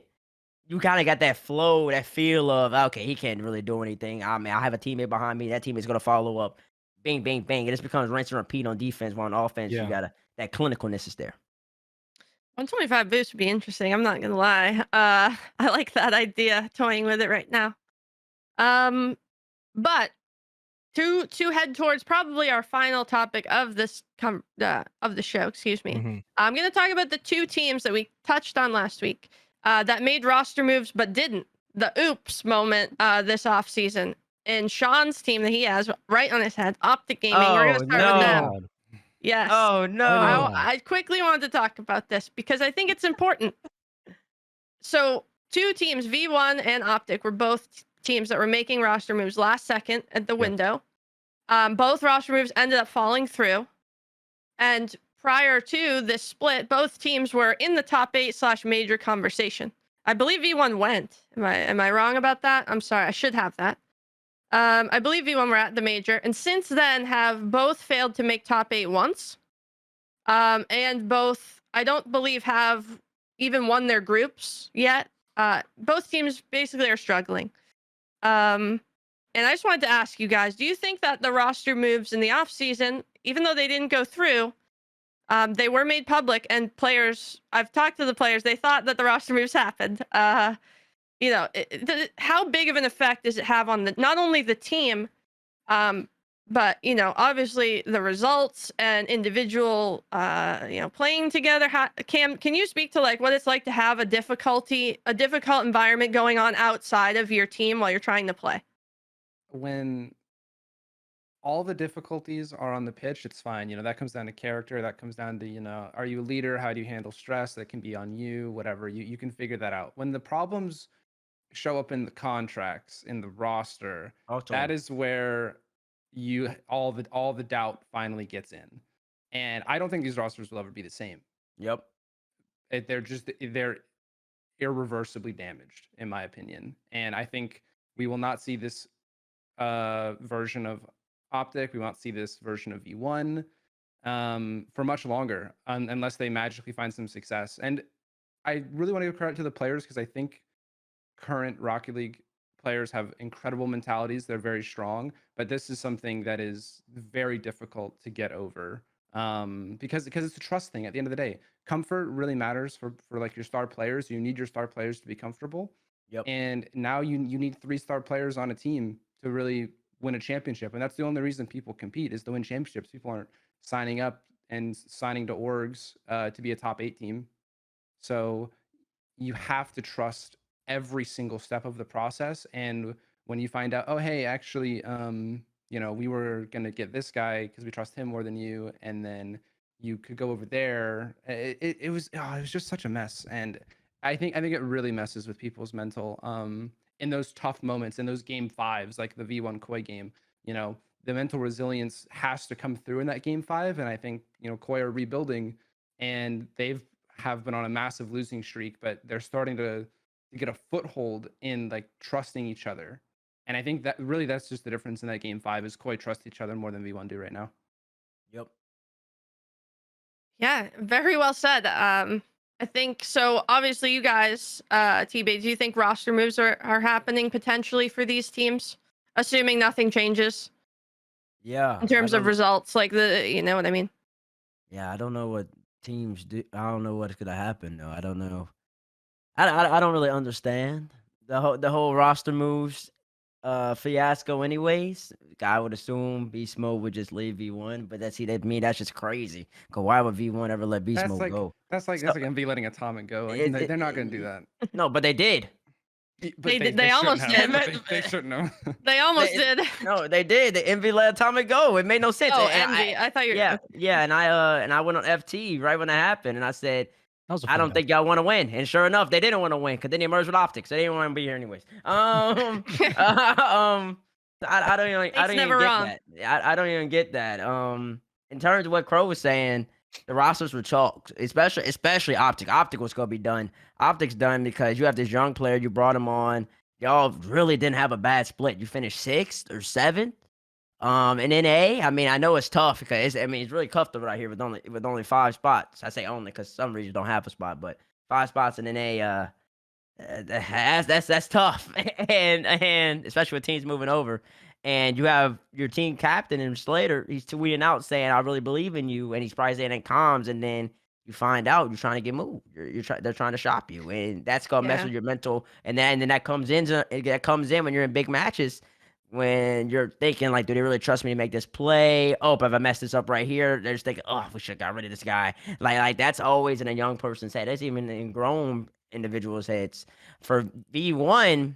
you kind of got that flow, that feel of, okay, he can't really do anything. I mean, I have a teammate behind me. That teammate's going to follow up. Bang, bang, bang. It just becomes rinse and repeat on defense, while on offense, you got that clinicalness is there. 125 boost would be interesting. I'm not going to lie. I like that idea, toying with it right now. But to head towards probably our final topic of this of the show, excuse me. I'm going to talk about the 2 teams that we touched on last week that made roster moves but didn't. The oops moment this offseason. And Sean's team that he has right on his head, Optic Gaming. We're going to start with them. Yes. Oh no. I quickly wanted to talk about this because I think it's important. So 2 teams, V1 and Optic, were both teams that were making roster moves last second at the window. Both roster moves ended up falling through. And prior to this split, both teams were in the top 8/major conversation. I believe V1 went. Am I wrong about that? I'm sorry. I should have that. I believe V1 were at the major, and since then have both failed to make top 8 once. And both, I don't believe, have even won their groups yet. Both teams basically are struggling. And I just wanted to ask you guys, do you think that the roster moves in the offseason, even though they didn't go through, they were made public, and players, I've talked to the players, they thought that the roster moves happened. You know, how big of an effect does it have on not only the team, but, you know, obviously the results and individual, you know, playing together? Cam, can you speak to like what it's like to have a difficult environment going on outside of your team while you're trying to play? When all the difficulties are on the pitch, it's fine. You know, that comes down to character. That comes down to, you know, are you a leader? How do you handle stress? That can be on you, whatever. You can figure that out. When the problems show up in the contracts, in the roster, that is where all the doubt finally gets in. And I don't think these rosters will ever be the same. Yep. They're irreversibly damaged, in my opinion. And I think we will not see this version of Optic. We won't see this version of V1 for much longer, unless they magically find some success. And I really want to give credit to the players, because I think current Rocket League players have incredible mentalities. They're very strong, but this is something that is very difficult to get over, because it's a trust thing. At the end of the day, comfort really matters for like your star players. You need your star players to be comfortable. Yep. And now you need 3-star players on a team to really win a championship. And that's the only reason people compete, is to win championships. People aren't signing up and signing to orgs to be a top 8 team. So you have to trust every single step of the process. And when you find out, oh, hey, actually, you know, we were going to get this guy because we trust him more than you, and then you could go over there. It was just such a mess. And I think it really messes with people's mental in those tough moments, in those game 5s, like the V1 Koi game. You know, the mental resilience has to come through in that game 5. And I think, you know, Koi are rebuilding, and have been on a massive losing streak, but they're starting to get a foothold in like trusting each other. And I think that really that's just the difference in that game 5, is Koi trust each other more than V1 do right now. Yep. Yeah, very well said. I think so. Obviously, you guys, Tbates, do you think roster moves are happening potentially for these teams, assuming nothing changes? Yeah. In terms of results, like you know what I mean? Yeah, I don't know what teams do. I don't know what's gonna happen though. I don't know. I don't really understand the whole roster moves fiasco. Anyways, I would assume Beast Mode would just leave V1, but that's just crazy. Cause why would V1 ever let Beast Mode go? That's like MV letting Atomic go. Like, they're not gonna do that. No, but they did. But they almost did. They shouldn't have. They almost did. No, they did. The Envy let Atomic go. It made no sense. Oh, Envy. I thought you were. Yeah, and I went on FT right when that happened, and I said, I don't think y'all want to win. And sure enough, they didn't want to win, because then they merged with Optics. So they didn't want to be here anyways. I don't even get that. I don't even get that. In terms of what Crow was saying, the rosters were chalked, especially Optic. Optic was gonna be done. Optic's done because you have this young player, you brought him on. Y'all really didn't have a bad split. You finished 6th or 7th. And NA, I mean, I know it's tough because it's really comfortable right here with only 5 spots. I say only because some regions don't have a spot, but 5 spots in NA, that's tough. and especially with teams moving over. And you have your team captain and Slater, he's tweeting out saying, I really believe in you. And he's probably saying in comms, and then you find out you're trying to get moved. They're trying to shop you. And that's going to mess with your mental. And then that comes in when you're in big matches. when you're thinking like, do they really trust me to make this play? Oh, but if I mess this up right here, they're just thinking, oh, we should have got rid of this guy. Like that's always in a young person's head. That's even in grown individuals' heads. For V1,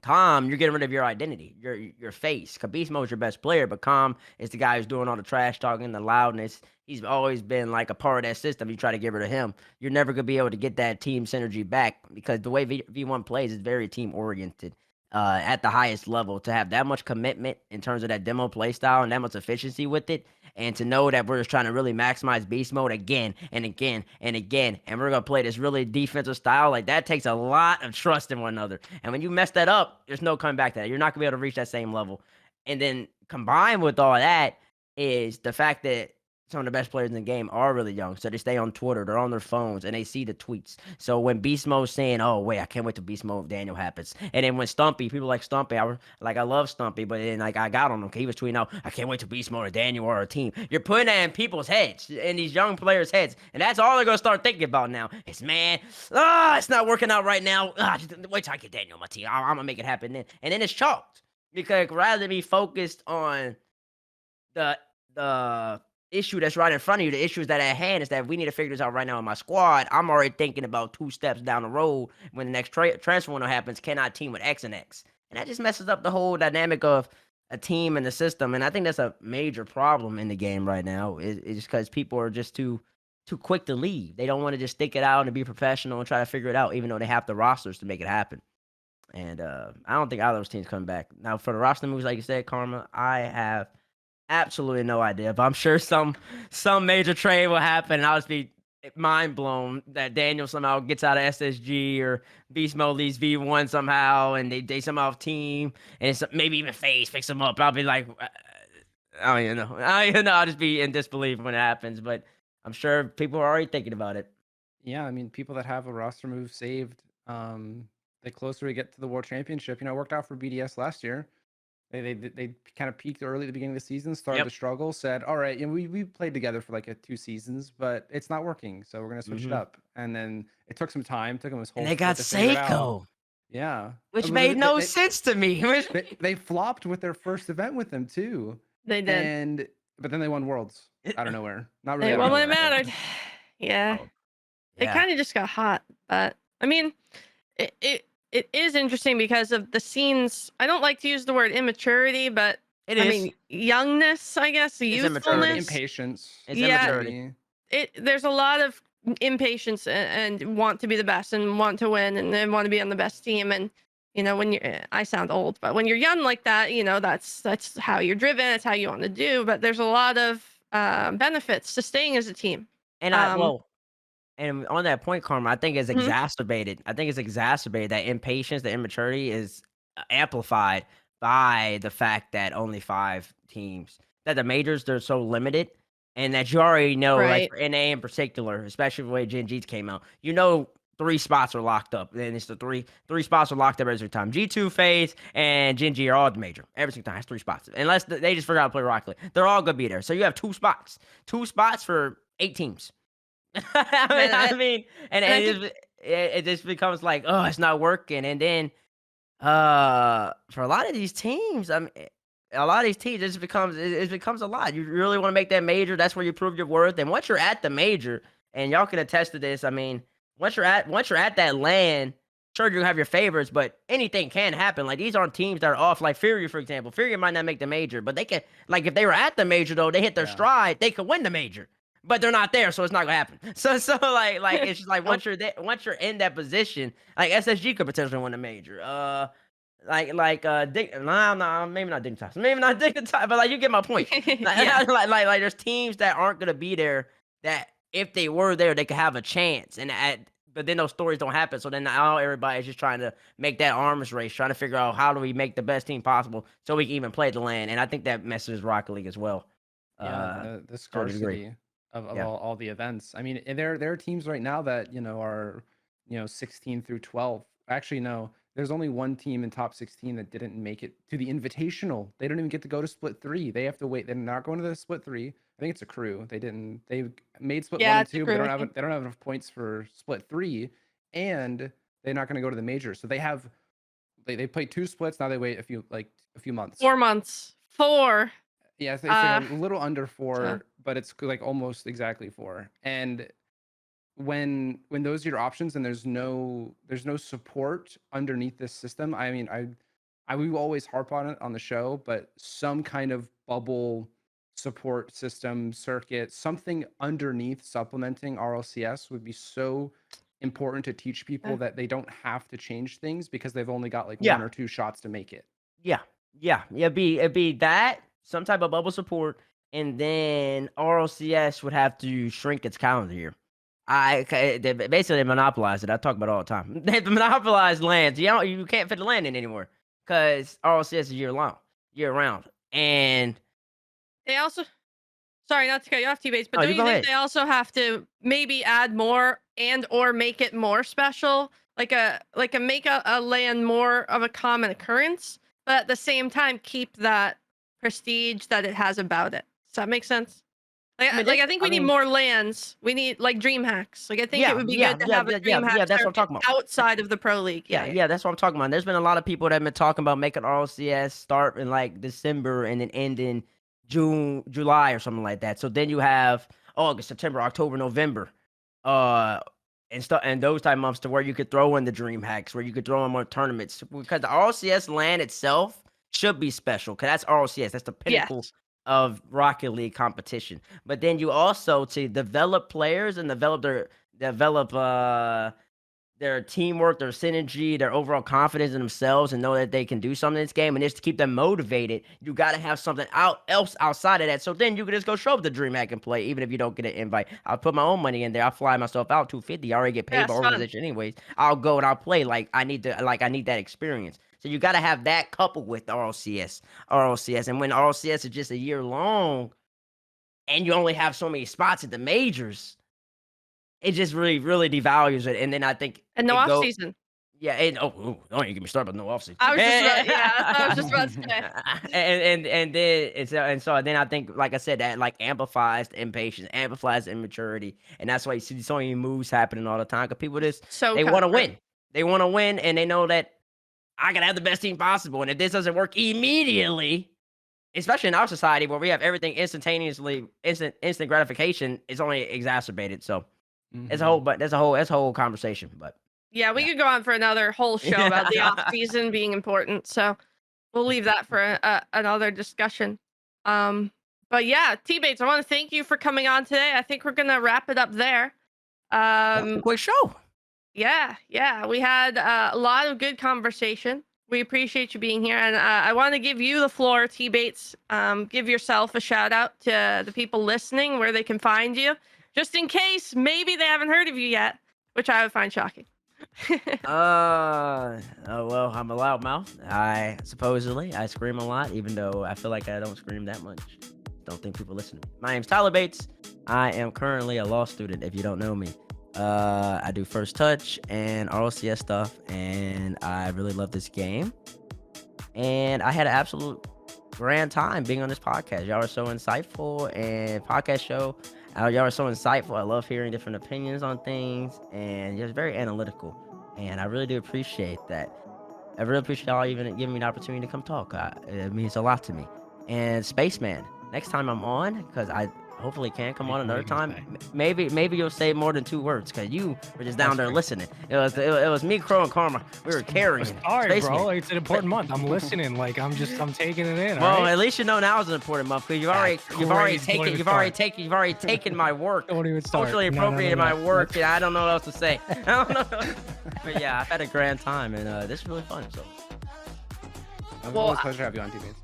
Calm, you're getting rid of your identity, your face. Beast Mode's your best player, but Calm is the guy who's doing all the trash talking, the loudness. He's always been like a part of that system. You try to get rid of him, you're never gonna be able to get that team synergy back because the way V1 plays is very team oriented. At the highest level, to have that much commitment in terms of that demo play style and that much efficiency with it, and to know that we're just trying to really maximize beast mode again and again and again, and we're gonna play this really defensive style, like that takes a lot of trust in one another. And when you mess that up, there's no coming back to that. You're not gonna be able to reach that same level. And then combined with all that is the fact that some of the best players in the game are really young. So they stay on Twitter, they're on their phones, and they see the tweets. So when Beast Mode's saying, oh, wait, I can't wait till Beast Mode with Daniel happens. And then when Stumpy, people like Stumpy, I love Stumpy, but then like I got on him. He was tweeting out, I can't wait till Beast Mode or Daniel or a team. You're putting that in people's heads, in these young players' heads. And that's all they're going to start thinking about now. It's, man, it's not working out right now. Wait till I get Daniel on my team. I'm going to make it happen then. And then it's chalked. Because rather than be focused on the issue that's right in front of you, the issues that at hand is that we need to figure this out right now in my squad. I'm already thinking about 2 steps down the road when the next transfer window happens. Can I team with X and X? And that just messes up the whole dynamic of a team and the system. And I think that's a major problem in the game right now. It's just because people are just too quick to leave. They don't want to just stick it out and be professional and try to figure it out, even though they have the rosters to make it happen. And I don't think either of those teams come back. Now, for the roster moves, like you said, Karma, I have absolutely no idea, but I'm sure some major trade will happen, and I'll just be mind blown that Daniel somehow gets out of SSG or Beast Mode leaves V1 somehow, and they somehow team, and it's maybe even FaZe picks them up. I'll be like, I don't even know. I'll just be in disbelief when it happens, but I'm sure people are already thinking about it. Yeah, I mean, people that have a roster move saved, the closer we get to the World Championship, it worked out for BDS last year. They kind of peaked early at the beginning of the season, started to struggle, said, all right, we played together for like 2 seasons, but it's not working, so we're gonna switch it up. And then it took some time, took them this whole and they got Seiko. Yeah. Which made no sense to me. They flopped with their first event with them too. They did. But then they won Worlds out of nowhere. Not really. They won when it mattered. Yeah. Oh, They kind of just got hot. But I mean, it is interesting because of the scenes. I don't like to use the word immaturity, but I mean youngness, I guess, youthfulness, impatience. It's immaturity. There's a lot of impatience and want to be the best and want to win and want to be on the best team. And when I sound old, but when you're young like that, that's how you're driven. It's how you want to do. But there's a lot of benefits to staying as a team. And and on that point, Karma, I think it's exacerbated. I think it's exacerbated. That impatience, the immaturity is amplified by the fact that only 5 teams, that the majors, they're so limited, and that you already know, like for NA in particular, especially the way GenG came out, 3 spots are locked up. And it's the three spots are locked up every time. G2, FaZe, and GenG are all the major. Every single time, it's 3 spots. Unless they just forgot to play Rocket League. They're all going to be there. So you have 2 spots. 2 spots for 8 teams. I mean, and it just becomes like, oh, it's not working. And then for a lot of these teams, it just becomes a lot. You really want to make that major. That's where you prove your worth. And once you're at the major, and y'all can attest to this, I mean, once you're at that LAN, sure, you have your favorites, but anything can happen. Like, these aren't teams that are off. Like Fury, for example. Fury might not make the major, but they can, like, if they were at the major though, they hit their stride, they could win the major. But they're not there, so it's not gonna happen. So like it's just like once you're in that position, like SSG could potentially win a major. Maybe not Dignitas, but like you get my point. Like there's teams that aren't gonna be there that if they were there, they could have a chance. But then those stories don't happen. So then now everybody's just trying to make that arms race, trying to figure out how do we make the best team possible so we can even play the LAN. And I think that messes Rocket League as well. The scarcity of all the events. I mean, there are teams right now that are 16 through 12. Actually, no, there's only one team in top 16 that didn't make it to the invitational. They don't even get to go to split 3. They have to wait. They're not going to the split 3. I think it's a crew. They made split 1 and 2, but they don't have enough points for split 3, and they're not going to go to the major. So they have they play 2 splits. Now they wait a few months. 4 months. 4. Yeah, it's like a little under 4, so. but it's like almost exactly 4. And when those are your options and there's no support underneath this system, I mean, we will always harp on it on the show, but some kind of bubble support system circuit, something underneath supplementing RLCS would be so important to teach people that they don't have to change things because they've only got like 1 or 2 shots to make it. It'd be that, some type of bubble support, and then RLCS would have to shrink its calendar year. They monopolize it. I talk about it all the time. They monopolize lands. You can't fit the land in anymore because RLCS is year round. And they also, sorry, not to cut you off, Tbates, but do you think they also have to maybe add more or make it more special, like make a land more of a common occurrence, but at the same time keep that prestige that it has about it? Does that make sense? I think we need more lands. We need like dream hacks. Like I think it would be good to have a dream hack that's what I'm talking about. Outside of the pro league. Yeah, that's what I'm talking about. There's been a lot of people that have been talking about making RLCS start in like December and then end in June, July or something like that. So then you have August, September, October, November, and those type months to where you could throw in the dream hacks, where you could throw in more tournaments, because the RLCS land itself should be special because that's RLCS. That's the pinnacle of Rocket League competition. But then you also, to develop players and develop their teamwork, their synergy, their overall confidence in themselves, and know that they can do something in this game, and just to keep them motivated, you got to have something else outside of that. So then you can just go show up the dream hack and play, even if you don't get an invite. I'll put my own money in there. I'll fly myself out $250. I already get paid by organization anyways. I'll go and I'll play like I need that experience. So you got to have that coupled with the RLCS. And when RLCS is just a year long and you only have so many spots at the majors, it just really, really devalues it. And then I think... And no off season. Yeah. Don't even get me started about no off season. I was just about to say. And so then I think, like I said, that like amplifies the impatience, amplifies the immaturity. And that's why you see so many moves happening all the time. Because people they want to win. They want to win, and they know that I gotta have the best team possible. And if this doesn't work immediately, especially in our society where we have everything instantaneously, instant gratification, it's only exacerbated. So it's a whole conversation. But yeah, we could go on for another whole show about the off season being important. So we'll leave that for another discussion. But yeah, Tbates, I want to thank you for coming on today. I think we're gonna wrap it up there. Quick show. Yeah, we had a lot of good conversation. We appreciate you being here, and I want to give you the floor, Tbates. Give yourself a shout out to the people listening, where they can find you, just in case maybe they haven't heard of you yet, which I would find shocking. Well, I'm a loudmouth. I scream a lot, even though I feel like I don't scream that much. Don't think people listen to me. My name's Tbates. I am currently a law student, if you don't know me. I do first touch and RLCS stuff, and I really love this game. And I had an absolute grand time being on this podcast. Y'all are so insightful, and podcast show. Y'all are so insightful. I love hearing different opinions on things, and you're very analytical. And I really do appreciate that. I really appreciate y'all even giving me the opportunity to come talk. It means a lot to me. And Spaceman, next time I'm on, because I hopefully can come on another time. Maybe you'll say more than 2 words, because you were just down there listening. It was me, Crow, and Karma. We were carrying. All right, bro. It's an important month. I'm listening. Like I'm taking it in. Well, at least you know now is an important month, because you've already taken my work. Don't even start. Socially appropriated my work, and I don't know what else to say. I don't know. But yeah, I've had a grand time, and this is really fun. So. It was a pleasure to have you on, Tbates.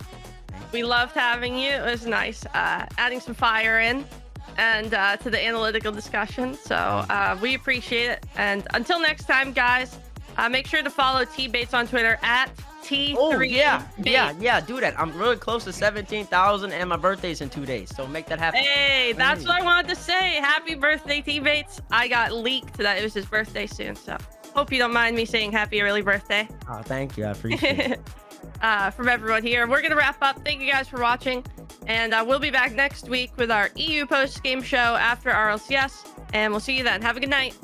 We loved having you. It was nice adding some fire in and to the analytical discussion. So we appreciate it. And until next time, guys, make sure to follow Tbates on Twitter at T3. Oh, yeah, do that. I'm really close to 17,000, and my birthday's in 2 days. So make that happen. Hey, that's what I wanted to say. Happy birthday, Tbates. I got leaked that it was his birthday soon. So hope you don't mind me saying happy early birthday. Oh, thank you. I appreciate it. From everyone here, we're gonna wrap up. Thank you guys for watching, and we'll be back next week with our EU post game show after RLCS, and we'll see you then. Have a good night.